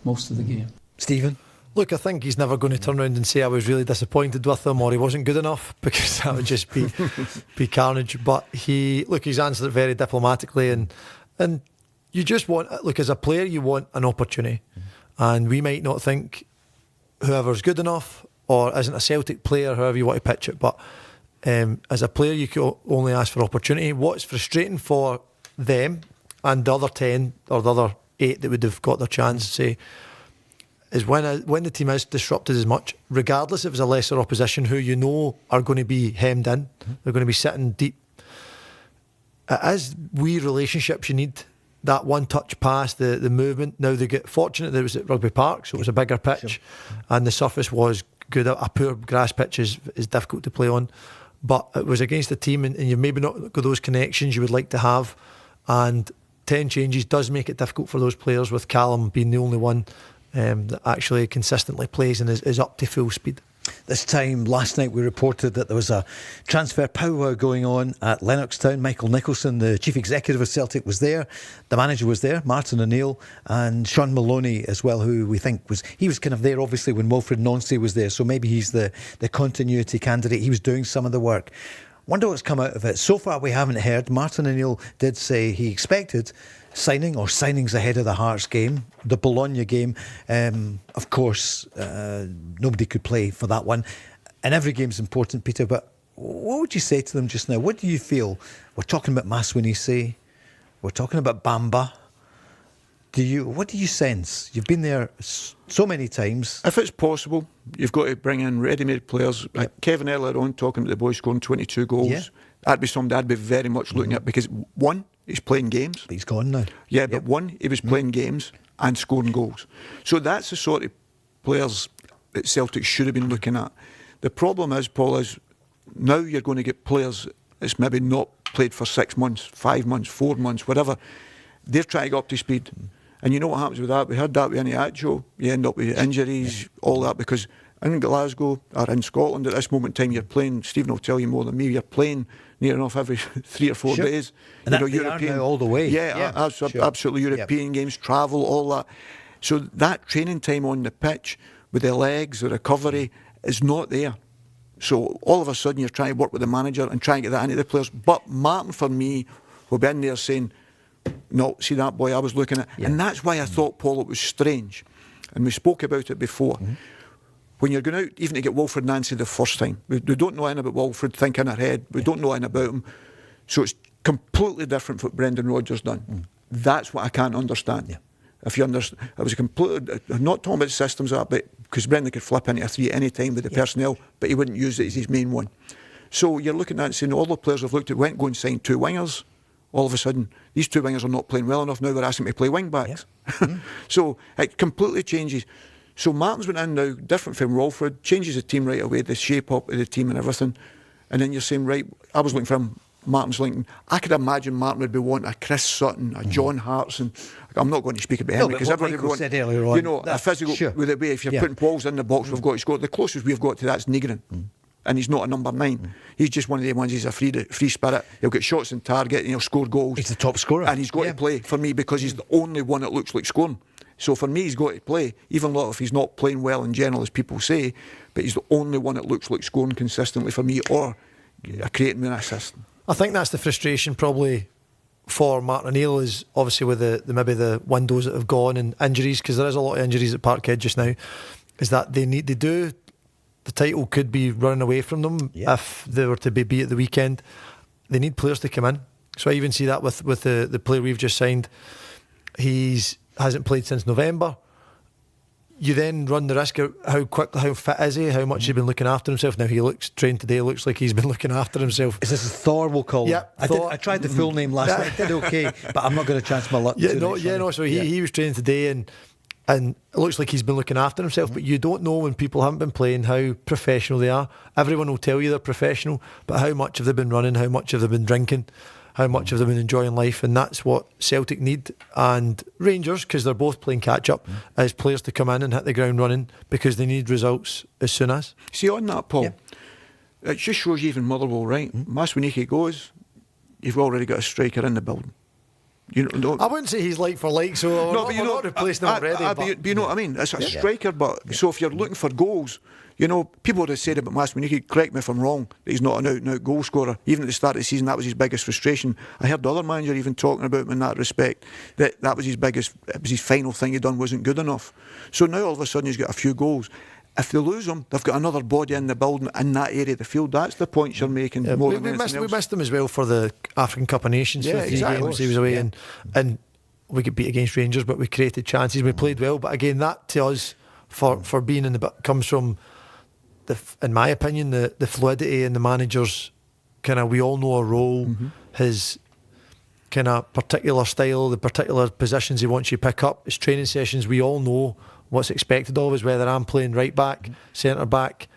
most of the game. Stephen? Look, I think he's never going to turn around and say I was really disappointed with him or he wasn't good enough, because that would just be carnage. But he's answered it very diplomatically, and you just want, look, as a player, you want an opportunity, and we might not think whoever's good enough or isn't a Celtic player, however you want to pitch it, but as a player, you can only ask for opportunity. What's frustrating for them and the other 10 or the other 8 that would have got their chance, say, is when the team is disrupted as much, regardless if it's a lesser opposition who you know are going to be hemmed in, they're going to be sitting deep. As relationships, you need that one-touch pass, the movement. Now they get fortunate that it was at Rugby Park, so it was a bigger pitch, and the surface was good. A poor grass pitch is difficult to play on, but it was against a team, and you've maybe not got those connections you would like to have, and 10 changes does make it difficult for those players, with Callum being the only one that actually consistently plays and is up to full speed. This time last night we reported that there was a transfer powwow going on at Lennoxtown. Michael Nicholson, the chief executive of Celtic, was there. The manager was there, Martin O'Neill, and Sean Maloney as well, who we think was kind of there obviously when Wilfried Nancy was there, so maybe he's the continuity candidate. He was doing some of the work. Wonder what's come out of it. So far we haven't heard. Martin O'Neill did say he expected signings ahead of the Hearts game, the Bologna game. Of course, nobody could play for that one, and every game's important, Peter, but what would you say to them just now? What do you feel? We're talking about Maswanhise, we're talking about Bamba. What do you sense? You've been there so many times. If it's possible, you've got to bring in ready-made players. Kevin earlier on talking about the boy scoring 22 goals. Yeah. That'd be something I'd be very much looking at, because one, he's playing games. But he's gone now. Yeah, but one, he was playing games and scoring goals. So that's the sort of players that Celtic should have been looking at. The problem is, Paul, is now you're going to get players that's maybe not played for 6 months, 5 months, 4 months, whatever. They're trying to get up to speed. And you know what happens with that? We heard that with Iniacho. You end up with injuries, all that, because in Glasgow or in Scotland at this moment in time, you're playing, Stephen will tell you more than me, you're playing near enough every 3 or 4 days. And they are now all the way. Absolutely. European games, travel, all that. So that training time on the pitch with the legs, the recovery, is not there. So all of a sudden you're trying to work with the manager and trying to get that into the players. But Martin, for me, will be in there saying, no, see that boy I was looking at. And that's why I thought, Paul, it was strange. And we spoke about it before. When you're going out, even to get Wilfried Nancy the first time, we don't know anything about Wilfried, think in our head, we don't know anything about him. So it's completely different from what Brendan Rodgers done. That's what I can't understand. If you understand, it was a completely, I'm not talking about systems, but because Brendan could flip into a 3 at any time with the personnel, but he wouldn't use it as his main one. So you're looking at it and saying, all the players have looked at, went go and signed 2 wingers. All of a sudden, these 2 wingers are not playing well enough. Now they're asking me to play wing backs. So it completely changes. So Martin's went in now, different from Wilfried, changes the team right away, the shape up of the team and everything. And then you're saying, right, I was looking for him, Martin's linking. I could imagine Martin would be wanting a Chris Sutton, a John Hartson. I'm not going to speak about him because everybody said earlier on, a physical with it. If you're putting balls in the box, we've got to score. The closest we've got to that's Negrin. And he's not a number 9. He's just one of the ones. He's a free spirit. He'll get shots on target and he'll score goals. He's the top scorer, and he's got to play for me because he's the only one that looks like scoring. So for me, he's got to play, even though if he's not playing well in general, as people say. But he's the only one that looks like scoring consistently for me, or creating an assist. I think that's the frustration probably for Martin O'Neill, is obviously with maybe the windows that have gone and injuries, because there is a lot of injuries at Parkhead just now. Is that the title could be running away from them if they were to be beat at the weekend. They need players to come in. So I even see that with the player we've just signed. Hasn't played since November. You then run the risk of how fit is he, how much he's been looking after himself. Now he trained today, looks like he's been looking after himself. Is this Thor, we'll call him? Yeah, I tried the full name last night, did okay, but I'm not going to chance my luck. So he was training today and it looks like he's been looking after himself, but you don't know when people haven't been playing how professional they are. Everyone will tell you they're professional, but how much have they been running, how much have they been drinking, how much have they been enjoying life? And that's what Celtic need, and Rangers, because they're both playing catch up, as players to come in and hit the ground running, because they need results as soon as. See, on that, Paul, it just shows you even Motherwell, right? Maswanhise goes, you've already got a striker in the building. You know, I wouldn't say he's like for like, so we're not replacing him already. But you know what I mean? It's a striker, but so if you're looking for goals, you know, people would have said about Maswani, correct me if I'm wrong, that he's not an out-and-out goal scorer. Even at the start of the season, that was his biggest frustration. I heard the other manager even talking about him in that respect, that was his biggest, it was his final thing he'd done wasn't good enough. So now all of a sudden he's got a few goals. If they lose him, they've got another body in the building in that area of the field. That's the point you're making. Yeah, more we than anything else. missed him as well for the African Cup of Nations. Yeah, for 3 exactly. games he was away, and we could beat against Rangers, but we created chances. We played well, but again, that to us for being in the comes from in my opinion, the fluidity in the manager's kind of, we all know a role, his kind of particular style, the particular positions he wants you to pick up, his training sessions, we all know what's expected of us, whether I'm playing right back, centre back,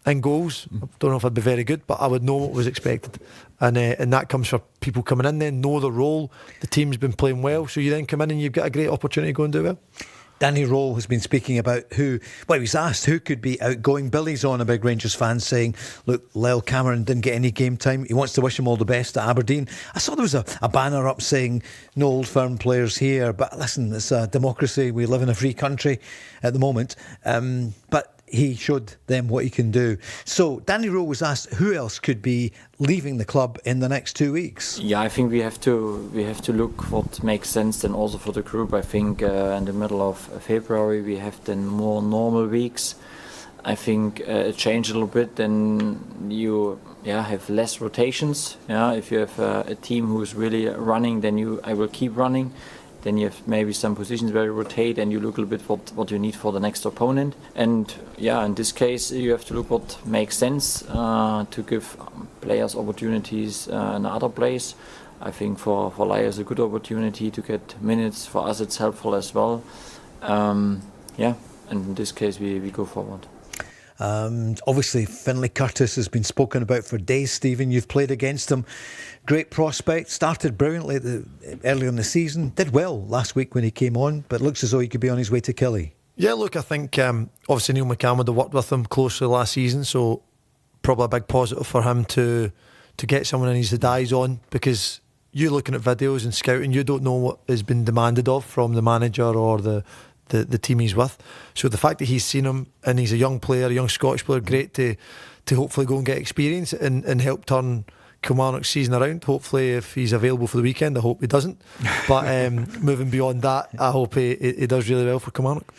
and goals. I don't know if I'd be very good, but I would know what was expected. And that comes for people coming in then, know the role, the team's been playing well, so you then come in and you've got a great opportunity to go and do well. Danny Rowe has been speaking about he was asked who could be outgoing. Billy's on a big Rangers fan saying, look, Lyle Cameron didn't get any game time. He wants to wish him all the best at Aberdeen. I saw there was a banner up saying no old firm players here, but listen, it's a democracy. We live in a free country at the moment. But he showed them what he can do. So Danny Rowe was asked who else could be leaving the club in the next 2 weeks. Yeah, I think we have to look what makes sense then also for the group. I think in the middle of February we have then more normal weeks. I think it changed a little bit. Then you have less rotations. Yeah, if you have a team who's really running, then I will keep running. Then you have maybe some positions where you rotate and you look a little bit what you need for the next opponent. And yeah, in this case, you have to look what makes sense to give players opportunities in other place. I think for Lyle it's a good opportunity to get minutes. For us, it's helpful as well. And in this case, we go forward. Obviously, Finlay Curtis has been spoken about for days. Stephen, you've played against him. Great prospect, started brilliantly earlier in the season, did well last week when he came on, but looks as though he could be on his way to Killie. Yeah, look, I think obviously Neil McCann would have worked with him closely last season, so probably a big positive for him to get someone in his eyes on, because you looking at videos and scouting, you don't know what has been demanded of from the manager or the team he's with. So the fact that he's seen him and he's a young player, a young Scottish player, great to hopefully go and get experience and help turn Kilmarnock's season around. Hopefully, if he's available for the weekend, I hope he doesn't. But moving beyond that, I hope he does really well for Kilmarnock.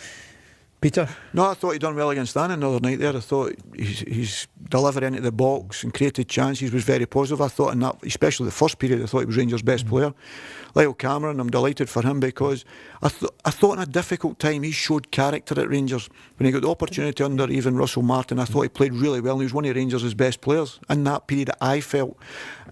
Peter? No, I thought he'd done well against Annan the other night there. I thought his delivery into the box and created chances was very positive. I thought in that, especially the first period, I thought he was Rangers' best player. Lyle Cameron, I'm delighted for him, because I thought in a difficult time he showed character at Rangers. When he got the opportunity under even Russell Martin, I thought he played really well, and he was one of Rangers' best players in that period, I felt.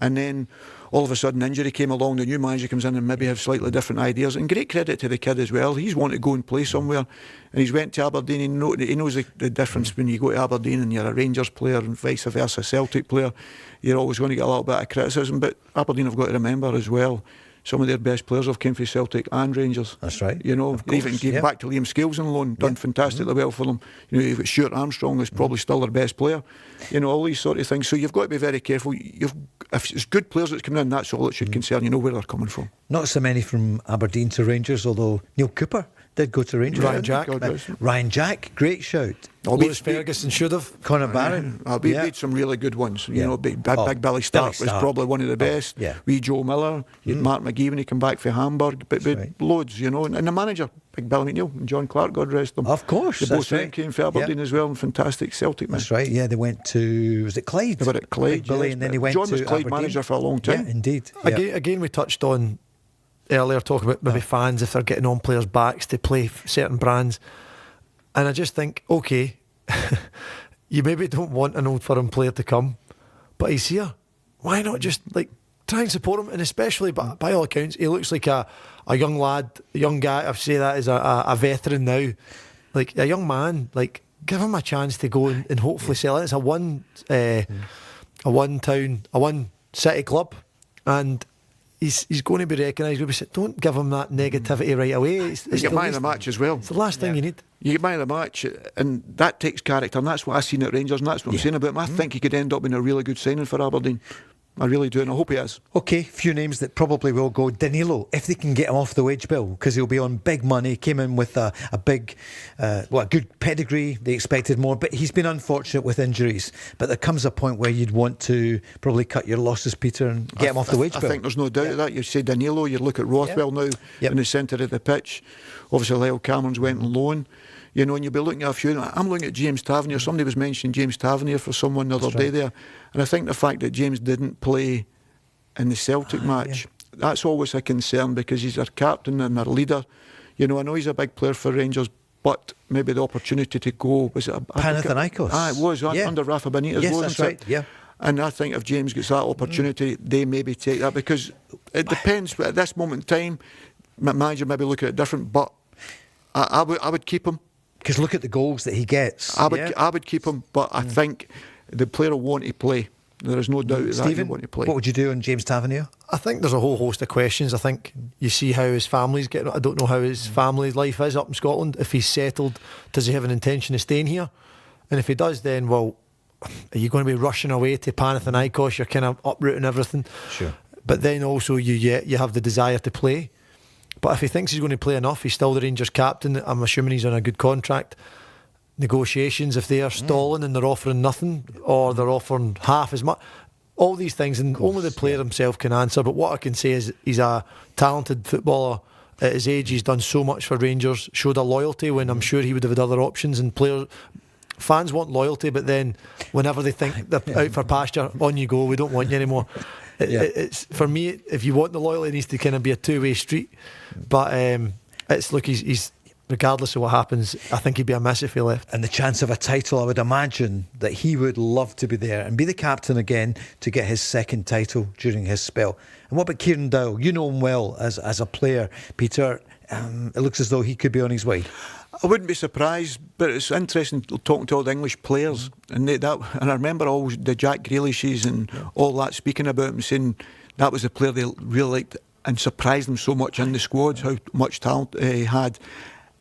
And then all of a sudden injury came along, the new manager comes in and maybe have slightly different ideas, and great credit to the kid as well. He's wanted to go and play somewhere, and he's went to Aberdeen. He knows the difference when you go to Aberdeen and you're a Rangers player and vice versa, Celtic player. You're always going to get a little bit of criticism, but Aberdeen have got to remember as well, some of their best players have came from Celtic and Rangers. That's right. You know, they even came back to Liam Scales on loan, done fantastically well for them. You know, you've got Stuart Armstrong, who's probably still their best player. You know, all these sort of things. So you've got to be very careful. If it's good players that's coming in, that's all it should concern. You know where they're coming from. Not so many from Aberdeen to Rangers, although Neil Cooper did go to Rangers. Ryan Jack, great shout. Lewis Ferguson should have. Conor Barron. We made some really good ones. You know, Big Billy Stark was probably one of the best. Wee Joe Miller, you had Mark McGee when he came back from Hamburg, but loads, you know, and the manager, Big Billy McNeil and John Clark, God rest them. Of course, they both came from Aberdeen as well, and fantastic Celtic men. That's right. Yeah, they went to, was it Clyde? They were at Clyde, Billy, and then he went John to was Clyde Aberdeen. manager for a long time. Yeah, indeed. Again, we touched on earlier talking about maybe fans if they're getting on players' backs to play certain brands, and I just think, okay, you maybe don't want an old firm player to come, but he's here. Why not just try and support him? And especially, by all accounts, he looks like a young lad, a young guy. I say that as a veteran now, like a young man. Like, give him a chance to go and hopefully sell it. It's a one city club, and he's going to be recognised. Don't give him that negativity right away. It's you get man of the match as well. It's the last thing you need. You get man of the match, and that takes character, and that's what I've seen at Rangers, and that's what I'm saying about him. I think he could end up being a really good signing for Aberdeen. I really do, and I hope he is. Okay, few names that probably will go. Danilo, if they can get him off the wage bill, because he'll be on big money, came in with a big, a good pedigree, they expected more, but he's been unfortunate with injuries. But there comes a point where you'd want to probably cut your losses, Peter, and get him off the wage bill. I think there's no doubt of that. You say Danilo, you look at Rothwell now in the centre of the pitch. Obviously, Lyle Cameron's went on loan. You know, and you'll be looking at a few. I'm looking at James Tavanier. Somebody was mentioning James Tavanier for someone the other day there. And I think the fact that James didn't play in the Celtic match, that's always a concern because he's our captain and our leader. You know, I know he's a big player for Rangers, but maybe the opportunity to go, was it Panathinaikos? It was, under Rafa Benitez, yes, wasn't that's it? right, yeah. And I think if James gets that opportunity, they maybe take that because it depends. But at this moment in time, manager maybe look at it different, but I would keep him. Because look at the goals that he gets. I would keep him, but I think the player will want to play. There is no doubt that he'll want to play. What would you do on James Tavernier? I think there's a whole host of questions. I think you see how his family's getting. I don't know how his family's life is up in Scotland. If he's settled, does he have an intention of staying here? And if he does, then, well, are you going to be rushing away to Panathinaikos? You're kind of uprooting everything. Sure. But then also you have the desire to play. But if he thinks he's going to play enough, he's still the Rangers captain. I'm assuming he's on a good contract. Negotiations, if they are stalling and they're offering nothing or they're offering half as much, all these things, and only the player himself can answer. But what I can say is he's a talented footballer. At his age, he's done so much for Rangers, showed a loyalty when I'm sure he would have had other options. And fans want loyalty, but then whenever they think they're out for pasture, on you go, we don't want you anymore. It's for me, if you want the loyalty, it needs to kind of be a two-way street. But he's regardless of what happens, I think he'd be a miss if he left. And the chance of a title, I would imagine that he would love to be there and be the captain again to get his second title during his spell. And what about Kieran Dowell? You know him well as a player, Peter. It looks as though he could be on his way. I wouldn't be surprised, but it's interesting talking to all the English players, and I remember all the Jack Grealishes and all that speaking about him, saying that was the player they really liked and surprised them so much in the squad, how much talent he had.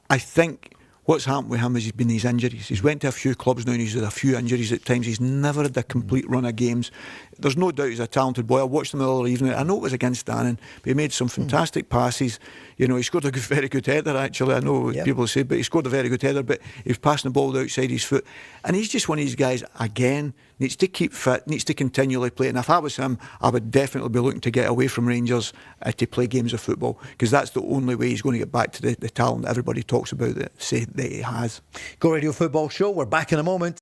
I think what's happened with him is he's been these injuries. He's went to a few clubs now and he's had a few injuries at times. He's never had a complete run of games. There's no doubt he's a talented boy. I watched him the other evening. I know it was against Dannon, but he made some fantastic passes. You know, he scored a very good header, actually. I know people say, but he scored a very good header, but he was passing the ball outside his foot. And he's just one of these guys, again, needs to keep fit, needs to continually play. And if I was him, I would definitely be looking to get away from Rangers to play games of football, because that's the only way he's going to get back to the talent that everybody talks about, that he has. Go Radio Football Show. We're back in a moment.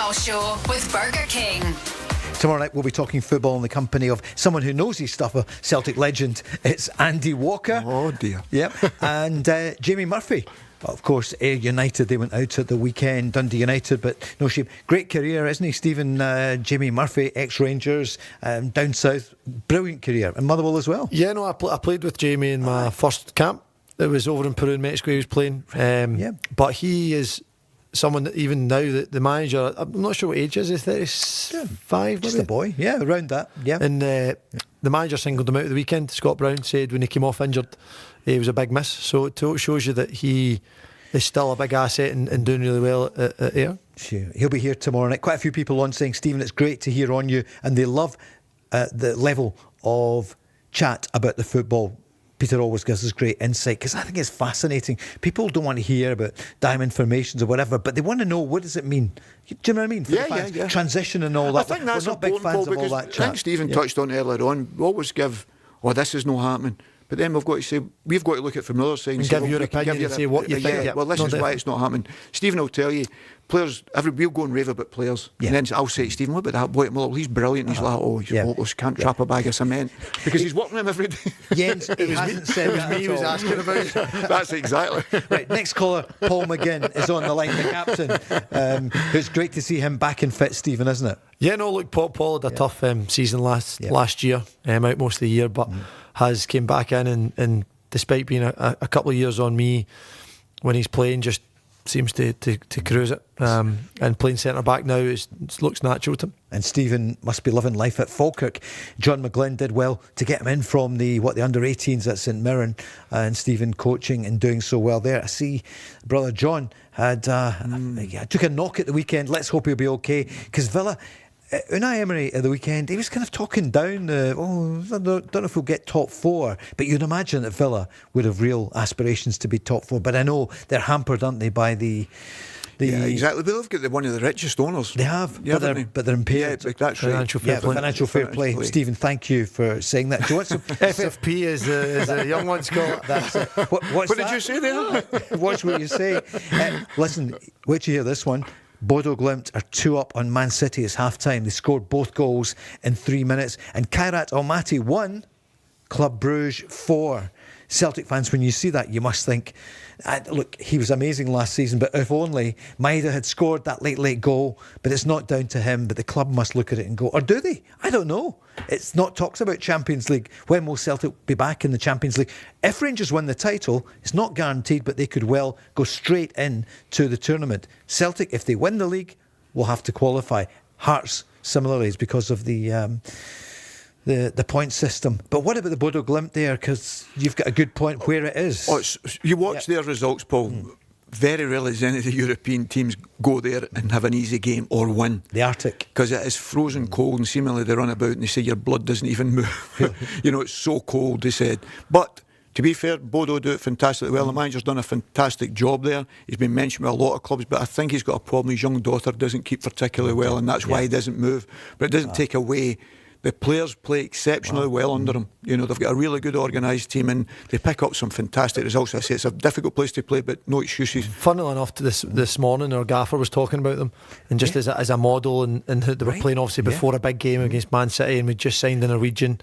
Football Show with Burger King. Tomorrow night we'll be talking football in the company of someone who knows his stuff, a Celtic legend. It's Andy Walker. Oh dear. Yep. And Jamie Murphy. Of course, Ayr United, they went out at the weekend, Dundee United, but no shame. Great career, isn't he, Stephen? Jamie Murphy, ex-Rangers, down south, brilliant career. And Motherwell as well. Yeah, no, I played with Jamie in my first camp. It was over in Peru in Mexico he was playing. But he is someone that even now, the manager, I'm not sure what age is, 35 Just maybe? a boy, yeah, around that, yeah. And the manager singled him out at the weekend. Scott Brown said when he came off injured, he was a big miss. So it shows you that he is still a big asset and doing really well at Ayr. Sure. He'll be here tomorrow night. Quite a few people on saying, Stephen, it's great to hear on you, and they love the level of chat about the football. Peter always gives us great insight, because I think it's fascinating. People don't want to hear about diamond formations or whatever, but they want to know, what does it mean? Do you know what I mean? For the fans, transition and all that. I think that's We're not big important, fans Paul, of all because that chat. I think Stephen touched on it earlier on. We always give, this is not happening. But then we've got to say, we've got to look at it from the other side and say, give your opinion and say what you think. Well, this is why it's not happening. Stephen will tell you, players, we'll go and rave about players. And then I'll say to Stephen, what about that boy at Motherwell? He's brilliant. He's like, he's hopeless, can't trap a bag of cement. Because he's working him every day. Jens, it was me he was asking about it. That's exactly. Right, next caller, Paul McGinn, is on the line, the captain. It's great to see him back and fit, Stephen, isn't it? Yeah, no, look, Paul had a tough season last year, out most of the year, but has came back in and despite being a couple of years on me, when he's playing, just seems to cruise it. And playing centre back now looks natural to him. And Stephen must be loving life at Falkirk. John McGlynn did well to get him in from the under-18s at St Mirren, and Stephen coaching and doing so well there. I see brother John had took a knock at the weekend. Let's hope he'll be okay, because Villa, Unai Emery at the weekend, he was kind of talking down, I don't know if we'll get top four, but you'd imagine that Villa would have real aspirations to be top four. But I know they're hampered, aren't they, by the exactly. They've got one of the richest owners. They have, but they're impaired. Yeah, that's financial fair play. Financial fair play. Stephen, thank you for saying that. Do you want some FFP as the young ones call it. That's it. What did you say there? Watch what you say. Listen, wait till you hear this one. Bodo Glimt are 2 up on Man City as half-time. They scored both goals in 3 minutes. And Kairat Almaty 1, Club Brugge 4. Celtic fans, when you see that, you must think, look, he was amazing last season, but if only Maeda had scored that late goal. But it's not down to him, but the club must look at it and go, or do they? I don't know. It's not talks about Champions League. When will Celtic be back in the Champions League? If Rangers win the title, it's not guaranteed, but they could well go straight in to the tournament. Celtic, if they win the league, will have to qualify. Hearts, similarly, is because of the point system. But what about the Bodo Glimt there? Because you've got a good point where it is. You watch their results, Paul. Very rarely does any of the European teams go there and have an easy game or win. The Arctic. Because it is frozen cold, and seemingly they run about and they say your blood doesn't even move. It's so cold, they said. But to be fair, Bodo do it fantastically well. The manager's done a fantastic job there. He's been mentioned by a lot of clubs, but I think he's got a problem. His young daughter doesn't keep particularly well, and that's why he doesn't move. But it doesn't take away. The players play exceptionally well under him. They've got a really good organised team, and they pick up some fantastic results. I say it's a difficult place to play, but no excuses. Funnily enough, this morning our gaffer was talking about them, and just as a model, and they were playing obviously before a big game against Man City, and we just signed a Norwegian.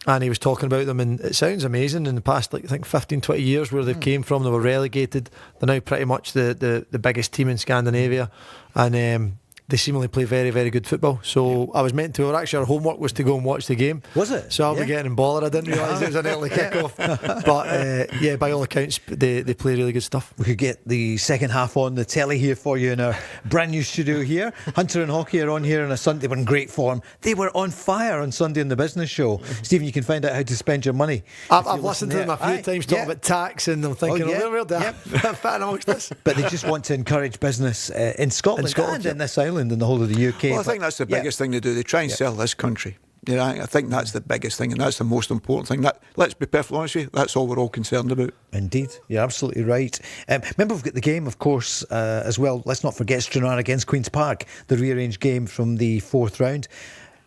And he was talking about them, and it sounds amazing. In the past, I think 15-20 years, where they've came from, they were relegated. They're now pretty much the biggest team in Scandinavia, and they seemingly play very, very good football. So I was meant to, or actually our homework was to go and watch the game. Was it? So I'll be getting bothered. I didn't realise it was an early kick-off. But by all accounts, they play really good stuff. We could get the second half on the telly here for you in our brand new studio here. Hunter and Hockey are on here on a Sunday. They were in great form. They were on fire on Sunday in the business show. Stephen, you can find out how to spend your money. I've listened to them a few times talking about tax, and I'm thinking, where do I fit amongst this? But they just want to encourage business in Scotland and in this island and the whole of the UK. Well, I think that's the biggest thing they do. They try and sell this country. I think that's the biggest thing, and that's the most important thing. Let's be perfectly honest with you, that's all we're all concerned about. Indeed, you're absolutely right. Remember, we've got the game, of course, as well. Let's not forget Stranraer against Queen's Park, the rearranged game from the 4th round.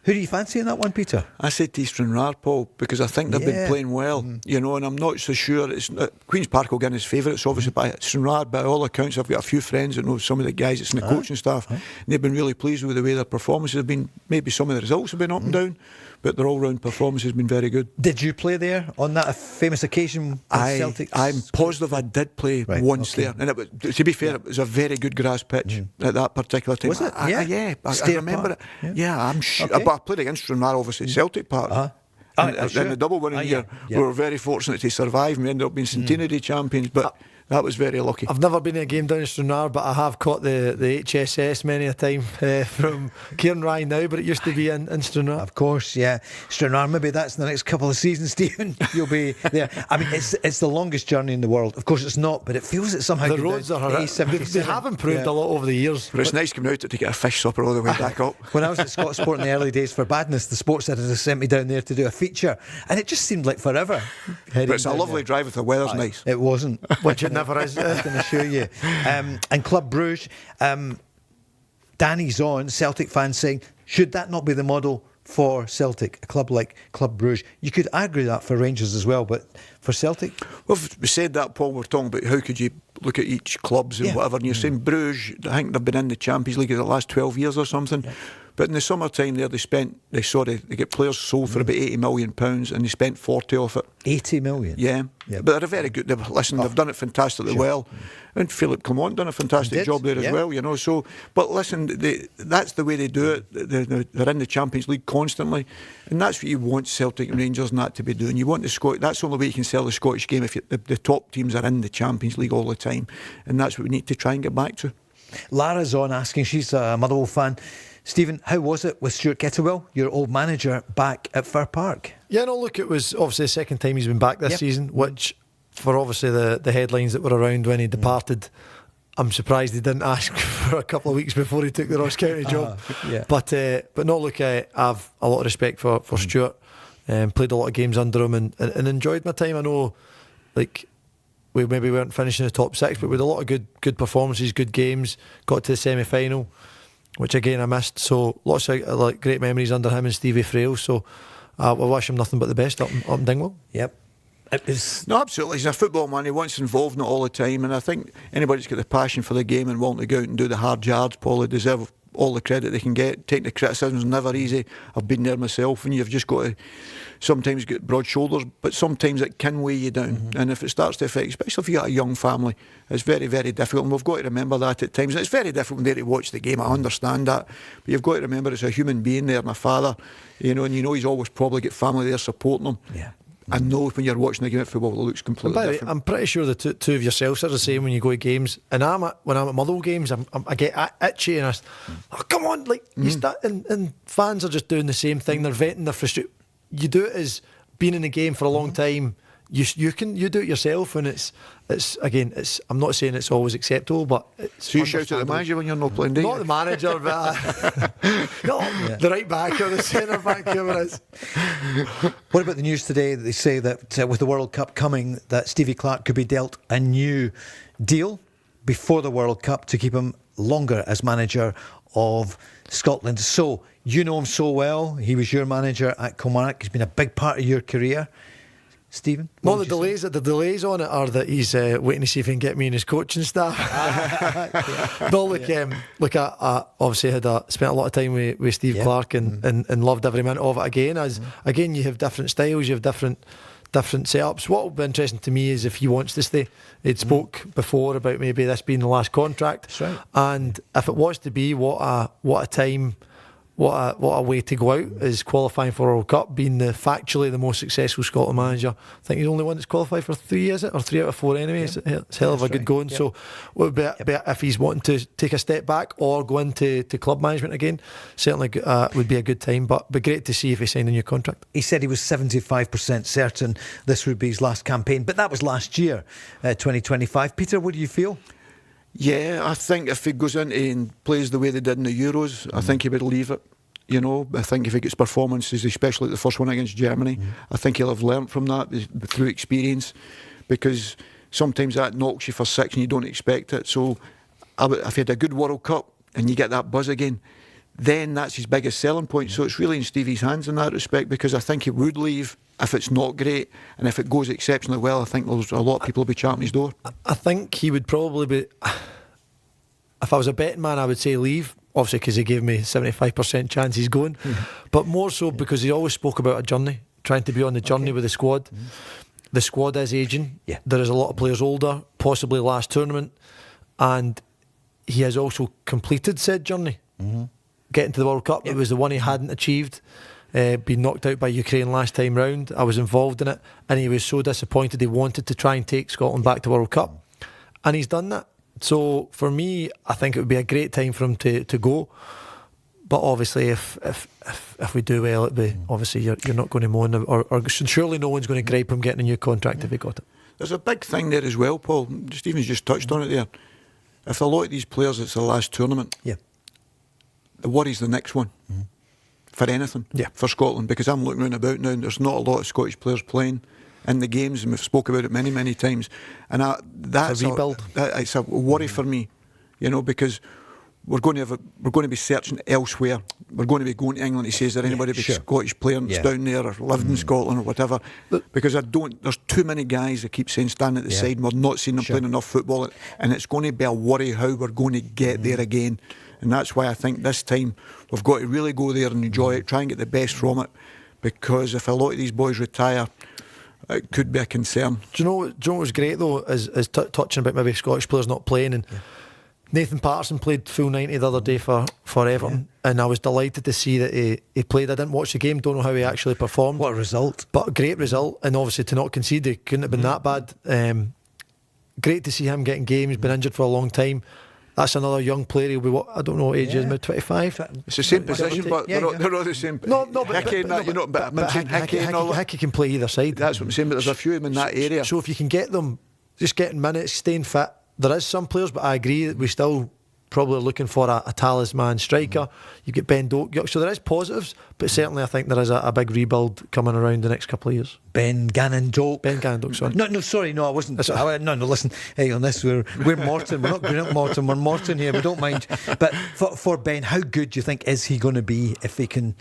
Who do you fancy in that one, Peter? I said to Stranraer, Paul, because I think they've been playing well, you know, and I'm not so sure. It's Queen's Park will get his favourites, obviously, by Stranraer. By all accounts, I've got a few friends that know some of the guys that's in the coaching staff, and they've been really pleased with the way their performances have been. Maybe some of the results have been up and down, but their all-round performance has been very good. Did you play there on that famous occasion? I'm positive I did play once there, and it was, to be fair, it was a very good grass pitch at that particular time. Was it? I remember it. Yeah, I'm sure. But I played against Stranraer, obviously, Celtic Park. In the double winning year, we were very fortunate to survive. We ended up being centenary champions, but that was very lucky. I've never been in a game down in Stranraer, but I have caught the HSS many a time from Cairn Rye now, but it used to be in Stranraer. Of course, yeah. Stranraer, maybe that's the next couple of seasons, Stephen. You'll be there. I mean, it's the longest journey in the world. Of course, it's not, but it feels it somehow. The roads are they have improved a lot over the years. But it's nice coming out to get a fish supper all the way back up. When I was at Scott Sport in the early days for Badness, the sports editor sent me down there to do a feature, and it just seemed like forever. But it's a lovely drive if the weather's nice. It wasn't. Which it never is. I can assure you. And Club Bruges, Danny's on, Celtic fans saying, should that not be the model for Celtic, a club like Club Bruges? You could argue that for Rangers as well, but for Celtic? Well, we said that, Paul, we're talking about how could you look at each clubs and whatever, and you're saying Bruges, I think they've been in the Champions League in the last 12 years or something. But in the summertime there, they get players sold for about £80 million, and they spent 40 off it. 80 million? Yeah. But they're very good. They've done it fantastically well. And Philip Clement done a fantastic job there as well, you know. So, but listen, that's the way they do it. They're in the Champions League constantly, and that's what you want Celtic and Rangers and that to be doing. You want that's the only way you can sell the Scottish game, if the top teams are in the Champions League all the time, and that's what we need to try and get back to. Lara's on asking, she's a Motherwell fan. Stephen, how was it with Stuart Kettlewell, your old manager, back at Fir Park? Yeah, no, look, it was obviously the second time he's been back this season, which, for obviously the headlines that were around when he departed, I'm surprised he didn't ask for a couple of weeks before he took the Ross County job. But no, look, I have a lot of respect for Stuart. Played a lot of games under him and enjoyed my time. I know, like, we maybe weren't finishing the top six, but we had a lot of good performances, good games. Got to the semi-final, which again I missed. So lots of great memories under him and Stevie Frail. So I wish him nothing but the best up in Dingwall. Yep. No, absolutely. He's a football man. He wants involved in it all the time, and I think anybody's got the passion for the game and wanting to go out and do the hard yards, Paul, they deserve all the credit they can get. Taking the criticism is never easy. I've been there myself, and you've just got to sometimes get broad shoulders, but sometimes it can weigh you down. And if it starts to affect, especially if you got a young family, it's very, very difficult, and we've got to remember that at times. And it's very difficult when they're to watch the game, I understand that, but you've got to remember it's a human being there, and a father, you know, and you know he's always probably got family there supporting him. I know when you're watching the game at football, it looks completely different. I'm pretty sure the two of yourselves are the same when you go to games. And when I'm at Motherwell games, I get itchy and come on, like you start, and fans are just doing the same thing. They're venting their frustration. You do it as being in the game for a long time. You do it yourself, and it's again. I'm not saying it's always acceptable, but so you shout at the manager when you're not playing, do you? Not the manager, but the right back or the centre back, whoever it is. What about the news today that they say that with the World Cup coming, that Stevie Clarke could be dealt a new deal before the World Cup to keep him longer as manager of Scotland? So you know him so well. He was your manager at Kilmarnock. He's been a big part of your career. Stephen? No, the delays on it are that he's waiting to see if he can get me in his coaching staff. No, look, I obviously spent a lot of time with Steve Clarke and loved every minute of it again. Again, you have different styles, you have different setups. What will be interesting to me is if he wants to stay. He'd spoke before about maybe this being the last contract. That's right. And if it was to be, what a time. What a way to go out is qualifying for a World Cup, being factually the most successful Scotland manager. I think he's the only one that's qualified for 3, is it? Or 3 out of 4 anyway. It's hell of a good going. So what would be if he's wanting to take a step back or go into club management again, certainly would be a good time. But great to see if he signed a new contract. He said he was 75% certain this would be his last campaign, but that was last year, 2025. Peter, what do you feel? Yeah, I think if he goes in and plays the way they did in the Euros, I think he would leave it. You know, I think if he gets performances, especially the first one against Germany, I think he'll have learnt from that through experience, because sometimes that knocks you for 6 and you don't expect it. So if you had a good World Cup and you get that buzz again, then that's his biggest selling point. So it's really in Stevie's hands in that respect, because I think he would leave if it's not great, and if it goes exceptionally well, I think there's a lot of people will be champing his door. I think he would probably be. If I was a betting man, I would say leave. Obviously, because he gave me 75% chance he's going, but more so because he always spoke about a journey, trying to be on the journey with the squad. The squad is ageing. There is a lot of players older, possibly last tournament, and he has also completed said journey. Getting to the World Cup, it was the one he hadn't achieved. Being knocked out by Ukraine last time round, I was involved in it, and he was so disappointed. He wanted to try and take Scotland back to World Cup, and he's done that. So for me, I think it would be a great time for him to go. But obviously, if we do well, it'd be obviously you're not going to moan, or surely no one's going to gripe him getting a new contract if he got it. There's a big thing there as well, Paul. Stephen's just touched on it there. If a lot of these players, it's the last tournament, the worry's the next one for anything for Scotland, because I'm looking round about now and there's not a lot of Scottish players playing in the games, and we've spoke about it many times, and that's a rebuild. It's a worry for me, because we're going to be searching elsewhere. We're going to be going to England to see is there anybody with Scottish player that's down there or lived in Scotland or whatever, because there's too many guys that keep saying stand at the side and we're not seeing them playing enough football, and it's going to be a worry how we're going to get there again. And that's why I think this time we've got to really go there and enjoy it, try and get the best from it, because if a lot of these boys retire, it could be a concern. Do you know what was great though, is touching about maybe Scottish players not playing, and Nathan Patterson played full 90 the other day for Everton, and I was delighted to see that he played. I didn't watch the game, don't know how he actually performed. What a result. But a great result, and obviously to not concede, it couldn't have been that bad. Great to see him getting games, been injured for a long time. That's another young player. He'll be I don't know what age he is, maybe 25. It's the same position, but they're not the same. No, but Hickey can play either side. That's what I'm saying, but there's a few of them in that area. So if you can get them just getting minutes, staying fit, there is some players, but I agree that we still probably looking for a talisman striker. You get Ben Doak, so there is positives, but certainly I think there is a big rebuild coming around the next couple of years. Ben Gannon Doak, sorry. No, I wasn't. No, listen. Hey, on this we're Morton. We're not Greenock Morton. We're Morton here. We don't mind. But for Ben, how good do you think is he going to be if he can?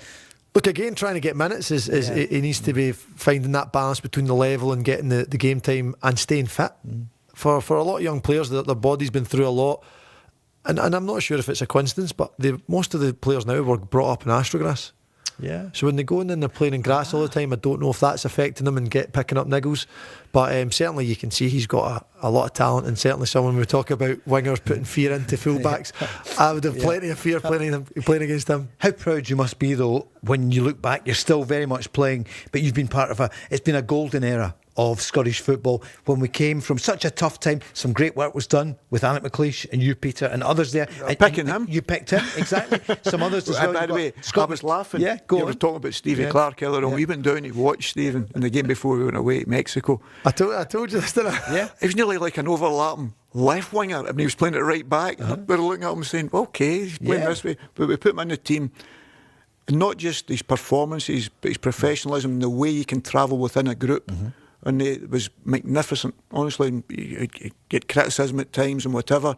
Look, again, trying to get minutes he needs to be finding that balance between the level and getting the game time and staying fit. For a lot of young players, their body's been through a lot. And I'm not sure if it's a coincidence, but most of the players now were brought up in Astrogras. Yeah. So when they go in and they're playing in grass all the time, I don't know if that's affecting them and picking up niggles. But certainly you can see he's got a lot of talent, and certainly someone we talk about wingers putting fear into fullbacks. I would have plenty of fear playing against him. How proud you must be though when you look back. You're still very much playing, but you've been part of it's been a golden era of Scottish football, when we came from such a tough time. Some great work was done with Alec McLeish and you, Peter, and others there. Picking him. You picked him, exactly. Some others as well. By the way, I was laughing. Yeah, go on. You were talking about Stevie Clark earlier on. We went down to watch Stephen in the game before we went away to Mexico. I told you this, didn't I? Yeah. He was nearly like an overlapping left winger, and he was playing it right back. We were looking at him saying, okay, he's playing this way. But we put him in the team. And not just his performances, but his professionalism and the way he can travel within a group. And it was magnificent, honestly. He'd get criticism at times and whatever,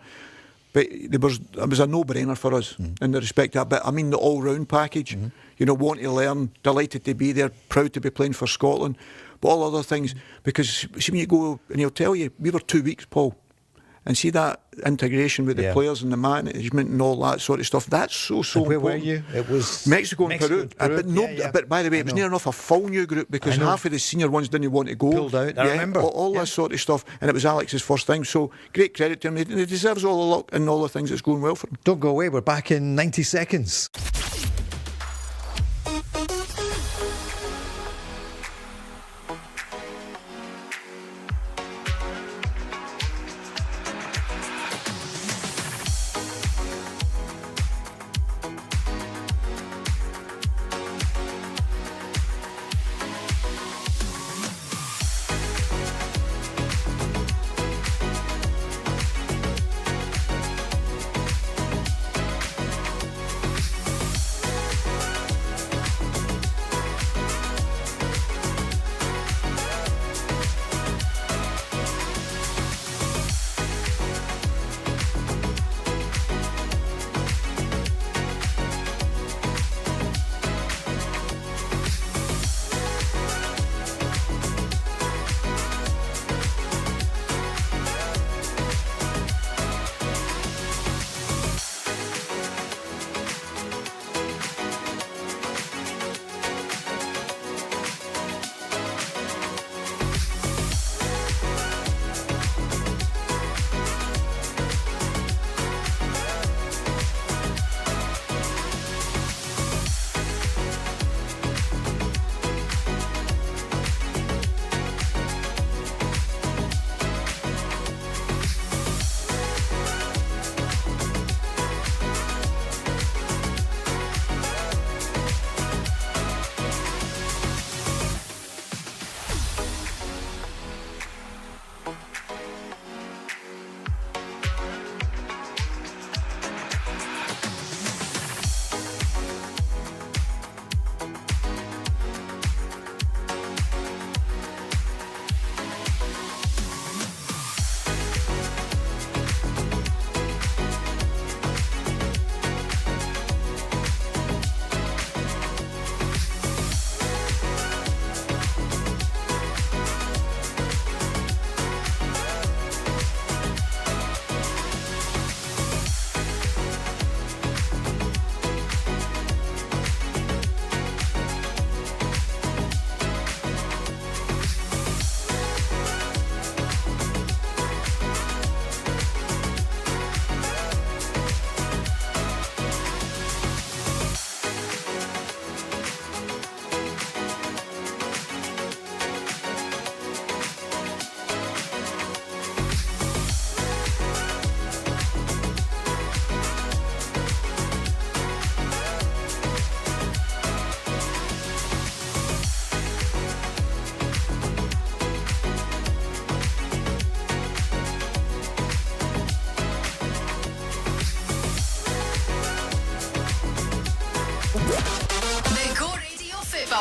but it was a no-brainer for us in the respect of that. But I mean the all-round package, wanting to learn, delighted to be there, proud to be playing for Scotland, but all other things, because see when you go, and he'll tell you, we were 2 weeks, Paul, and see that integration with the players and the management and all that sort of stuff, that's so and where important. were you? It was Mexico and Peru. But by the way, it was near enough a full new group, because half of the senior ones didn't want to go. Pulled out, I remember. All this sort of stuff, and it was Alex's first thing, so great credit to him. He deserves all the luck and all the things that's going well for him. Don't go away, we're back in 90 seconds.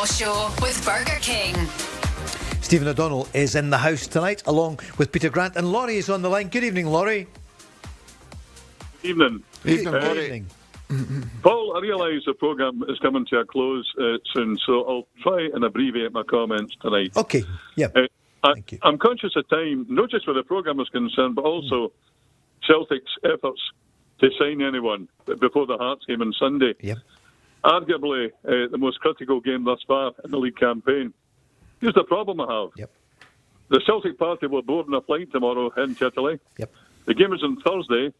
Football Show with Burger King. Stephen O'Donnell is in the house tonight, along with Peter Grant, and Laurie is on the line. Good evening, Laurie. Evening. Evening, Good Laurie. evening. Paul, I realise the programme is coming to a close soon, so I'll try and abbreviate my comments tonight. Okay, yeah. Thank you. I'm conscious of time, not just where the programme is concerned, but also Celtic's efforts to sign anyone before the Hearts game on Sunday. Yep. Arguably the most critical game thus far in the league campaign. Here's the problem I have. Yep. The Celtic party will board on a flight tomorrow in Italy. Yep. The game is on Thursday.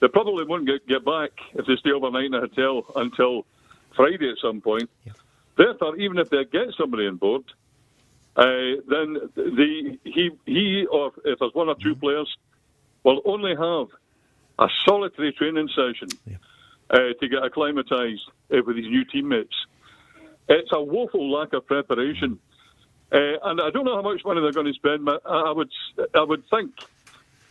They probably won't get back if they stay overnight in a hotel until Friday at some point. Yep. Therefore, even if they get somebody on board, then he or if there's one or two players will only have a solitary training session to get acclimatised with his new teammates. It's a woeful lack of preparation, and I don't know how much money they're going to spend. But I would think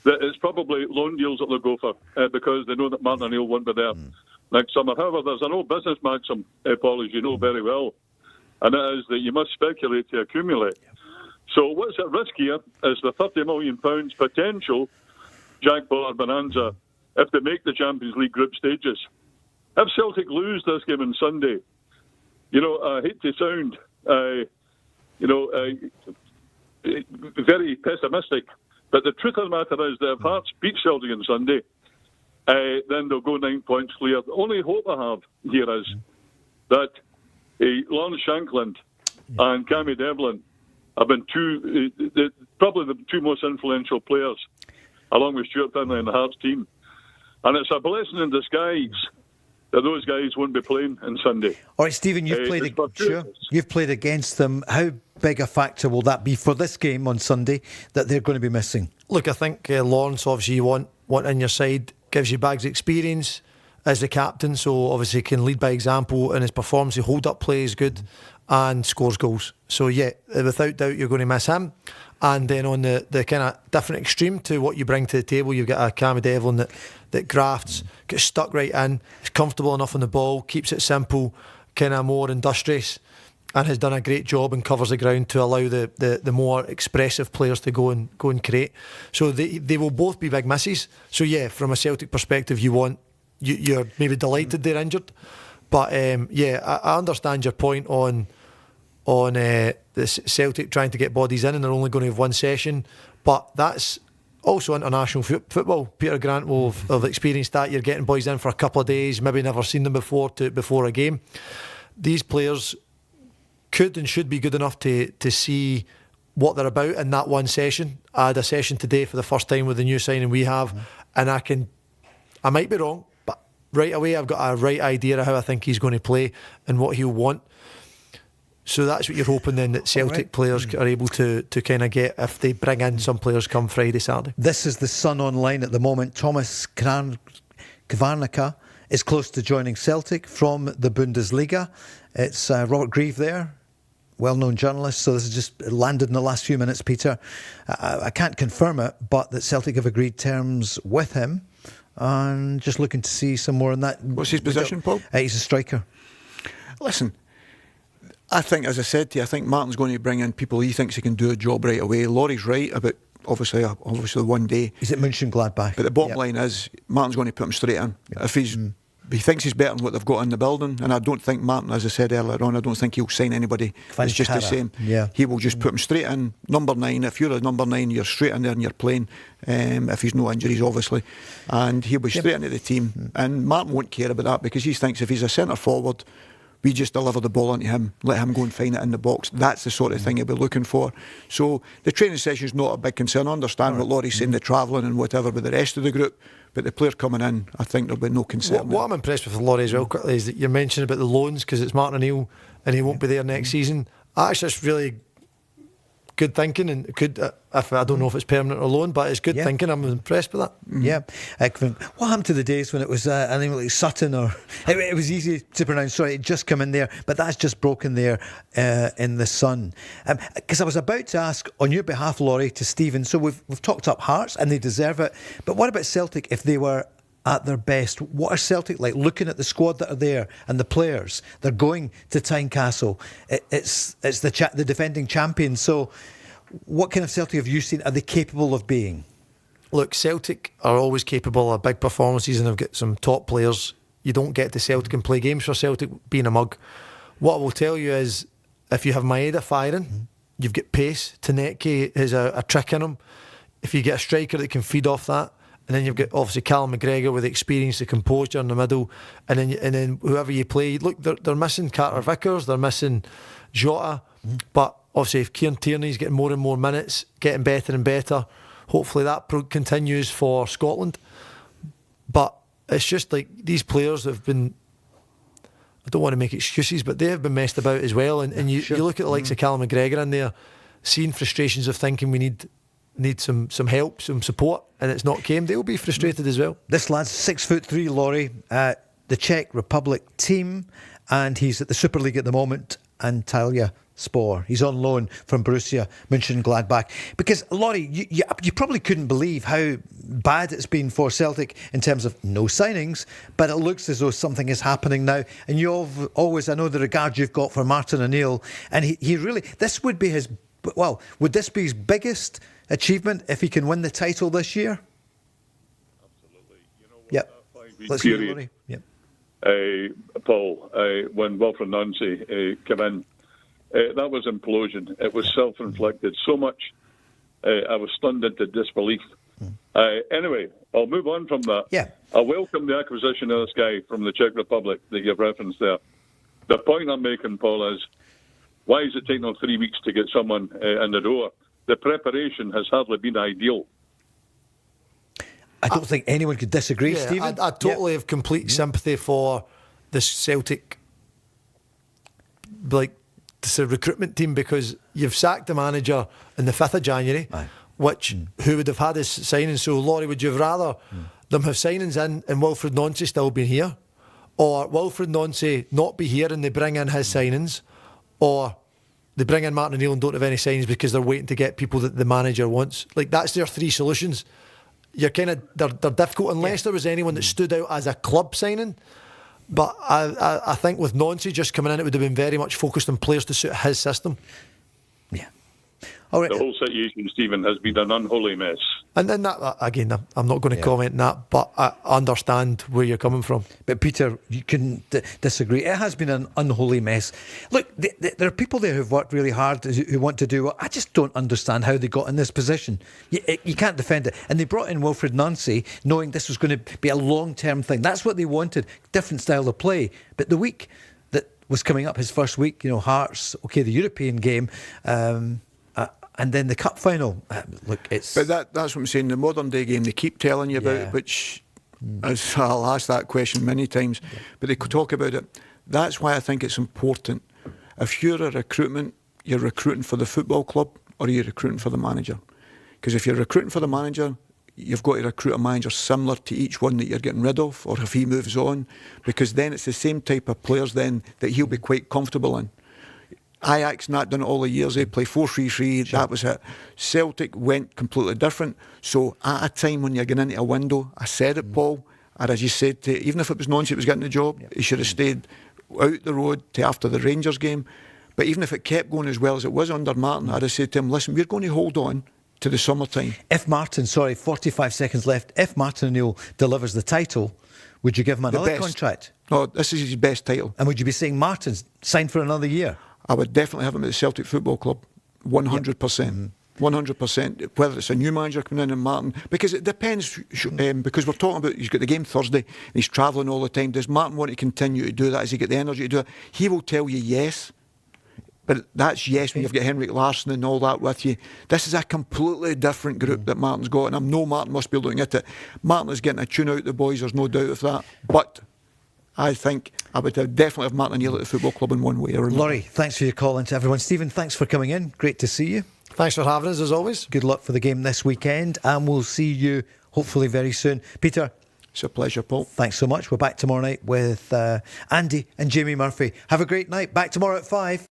that it's probably loan deals that they'll go for because they know that Martin O'Neill won't be there next summer. However, there's an old business maxim, Paul, as you know very well, and that is that you must speculate to accumulate. So what's at risk here is the £30 million potential jackpot bonanza if they make the Champions League group stages. If Celtic lose this game on Sunday, I hate to sound, very pessimistic, but the truth of the matter is that if Hearts beat Celtic on Sunday, then they'll go 9 points clear. The only hope I have here is that Lawrence Shankland and Cammy Devlin have been probably the two most influential players, along with Stuart Finlay and the Hearts team. And it's a blessing in disguise that those guys won't be playing on Sunday. All right, Stephen, you've played against them. How big a factor will that be for this game on Sunday that they're going to be missing? Look, I think Lawrence, obviously, you want on your side, gives you bags of experience as the captain, so obviously he can lead by example, and his performance, he hold up play is good and scores goals. So yeah, without doubt you're going to miss him. And then on the kind of different extreme to what you bring to the table, you've got a Cammy Devlin that grafts, gets stuck right in, is comfortable enough on the ball, keeps it simple, kind of more industrious, and has done a great job and covers the ground to allow the more expressive players to go and create. So they will both be big misses. So yeah, from a Celtic perspective, you're maybe delighted they're injured, but I understand your point on the Celtic trying to get bodies in and they're only going to have one session, but that's also international football. Peter Grant will have experienced that. You're getting boys in for a couple of days, maybe never seen them before a game. These players could and should be good enough to see what they're about in that one session. I had a session today for the first time with the new signing we have, and I might be wrong, but right away I've got a right idea of how I think he's going to play and what he'll want. So that's what you're hoping then, that Celtic players are able to kind of get if they bring in some players come Friday, Saturday. This is the Sun online at the moment. Thomas Kvarnica is close to joining Celtic from the Bundesliga. It's Robert Grieve there, well-known journalist. So this has just landed in the last few minutes, Peter. I can't confirm it, but that Celtic have agreed terms with him. And just looking to see some more on that. What's his position, Paul? He's a striker. Listen, I think, as I said to you, I think Martin's going to bring in people he thinks he can do a job right away. Laurie's right about obviously one day. He's at Mönchengladbach. But the bottom line is Martin's going to put him straight in. If he thinks he's better than what they've got in the building, and I don't think Martin, as I said earlier on, I don't think he'll sign anybody. It's just the same. Yeah. He will just put him straight in. Number 9, if you're a number 9, you're straight in there and you're playing, if he's no injuries obviously, and he'll be straight into the team. And Martin won't care about that because he thinks if he's a centre forward, we just deliver the ball into him, let him go and find it in the box. That's the sort of thing he'll be looking for. So the training session is not a big concern. I understand what Laurie's saying, the travelling and whatever with the rest of the group, but the player coming in, I think there'll be no concern. What I'm impressed with Laurie as well quickly is that you're mentioning about the loans, because it's Martin O'Neill and he won't be there next season. Actually, it's really good thinking, and could if I don't know if it's permanent or loan, but it's good thinking. I'm impressed with that. Yeah. What happened to the days when it was I think like Sutton, or it was easy to pronounce, sorry, it just come in there, but that's just broken there in the Sun. Because I was about to ask on your behalf, Laurie, to Stephen, so we've talked up Hearts and they deserve it, but what about Celtic if they were at their best? What are Celtic like? Looking at the squad that are there and the players, they're going to Tynecastle. It's the defending champions. So, what kind of Celtic have you seen? Are they capable of being? Look, Celtic are always capable of big performances, and they've got some top players. You don't get to Celtic and play games for Celtic being a mug. What I will tell you is, if you have Maeda firing, you've got pace. Taneke has a trick in him. If you get a striker that can feed off that, and then you've got obviously Callum McGregor with the experience, the composure in the middle, and then whoever you play. Look, they're missing Carter Vickers, they're missing Jota, but obviously if Kieran Tierney's getting more and more minutes, getting better and better, hopefully that continues for Scotland. But it's just like these players have been, I don't want to make excuses, but they have been messed about as well. And you look at the likes of Callum McGregor in there, seeing frustrations of thinking we need some help, some support, and it's not came. They'll be frustrated as well. This lad's 6'3", Laurie, the Czech Republic team, and he's at the Super League at the moment, Antalya Spor. He's on loan from Borussia Mönchengladbach. Because, Laurie, you probably couldn't believe how bad it's been for Celtic in terms of no signings, but it looks as though something is happening now. And you've always, I know the regard you've got for Martin O'Neill, and he really, this would be his, well, would this be his biggest achievement if he can win the title this year? Absolutely. You know what, yep. that 5-week Let's period, hear Laurie. Yep. Paul, when Wilfried Nancy came in, that was implosion. It was self-inflicted. So much, I was stunned into disbelief. Anyway, I'll move on from that. Yeah. I welcome the acquisition of this guy from the Czech Republic that you've referenced there. The point I'm making, Paul, is why is it taking them 3 weeks to get someone in the door? The preparation has hardly been ideal. I don't think anyone could disagree, yeah, Stephen. I totally have complete sympathy for the Celtic, like, the recruitment team, because you've sacked the manager on the 5th of January, who would have had his signings. So, Laurie, would you have rather them have signings in and Wilfried Nancy still being here, or Wilfried Nancy not be here and they bring in his signings, or they bring in Martin O'Neill and don't have any signings because they're waiting to get people that the manager wants? Like, that's their three solutions. You're kind of, they're difficult unless there was anyone that stood out as a club signing. But I think with Nancy just coming in, it would have been very much focused on players to suit his system. Yeah. All right. The whole situation, Stephen, has been an unholy mess. And then that, again, I'm not going to comment on that, but I understand where you're coming from. But Peter, you couldn't disagree. It has been an unholy mess. Look, there are people there who've worked really hard, who want to do well. I just don't understand how they got in this position. You can't defend it. And they brought in Wilfried Nancy knowing this was going to be a long-term thing. That's what they wanted, different style of play. But the week that was coming up, his first week, Hearts, okay, the European game, and then the cup final. Look, it's... But that's what I'm saying. The modern day game, they keep telling you about it, which I'll ask that question many times, but they could talk about it. That's why I think it's important. If you're a recruitment, you're recruiting for the football club or you're recruiting for the manager. Because if you're recruiting for the manager, you've got to recruit a manager similar to each one that you're getting rid of, or if he moves on, because then it's the same type of players then that he'll be quite comfortable in. Ajax and that done it all the years. They play 4-3-3. Sure. That was it. Celtic went completely different. So at a time when you're getting into a window, I said it, Paul, and as you said, even if it was Nancy that was getting the job, he should have stayed out the road to after the Rangers game. But even if it kept going as well as it was under Martin, I'd have said to him, listen, we're going to hold on to the summertime. If Martin, 45 seconds left, if Martin O'Neill delivers the title, would you give him another contract? No, this is his best title. And would you be saying Martin's signed for another year? I would definitely have him at the Celtic Football Club, 100%. 100%. Whether it's a new manager coming in and Martin, because it depends. Because we're talking about, he's got the game Thursday and he's travelling all the time. Does Martin want to continue to do that? Has he got the energy to do it? He will tell you yes, but that's yes when you've got Henrik Larsson and all that with you. This is a completely different group that Martin's got, and I know Martin must be looking at it. Martin is getting a tune out the boys. There's no doubt of that, but I think I would definitely have Martin O'Neill at the football club in one way or another. Laurie, thanks for your call in to everyone. Stephen, thanks for coming in. Great to see you. Thanks for having us as always. Good luck for the game this weekend, and we'll see you hopefully very soon. Peter, it's a pleasure, Paul. Thanks so much. We're back tomorrow night with Andy and Jamie Murphy. Have a great night. Back tomorrow at 5.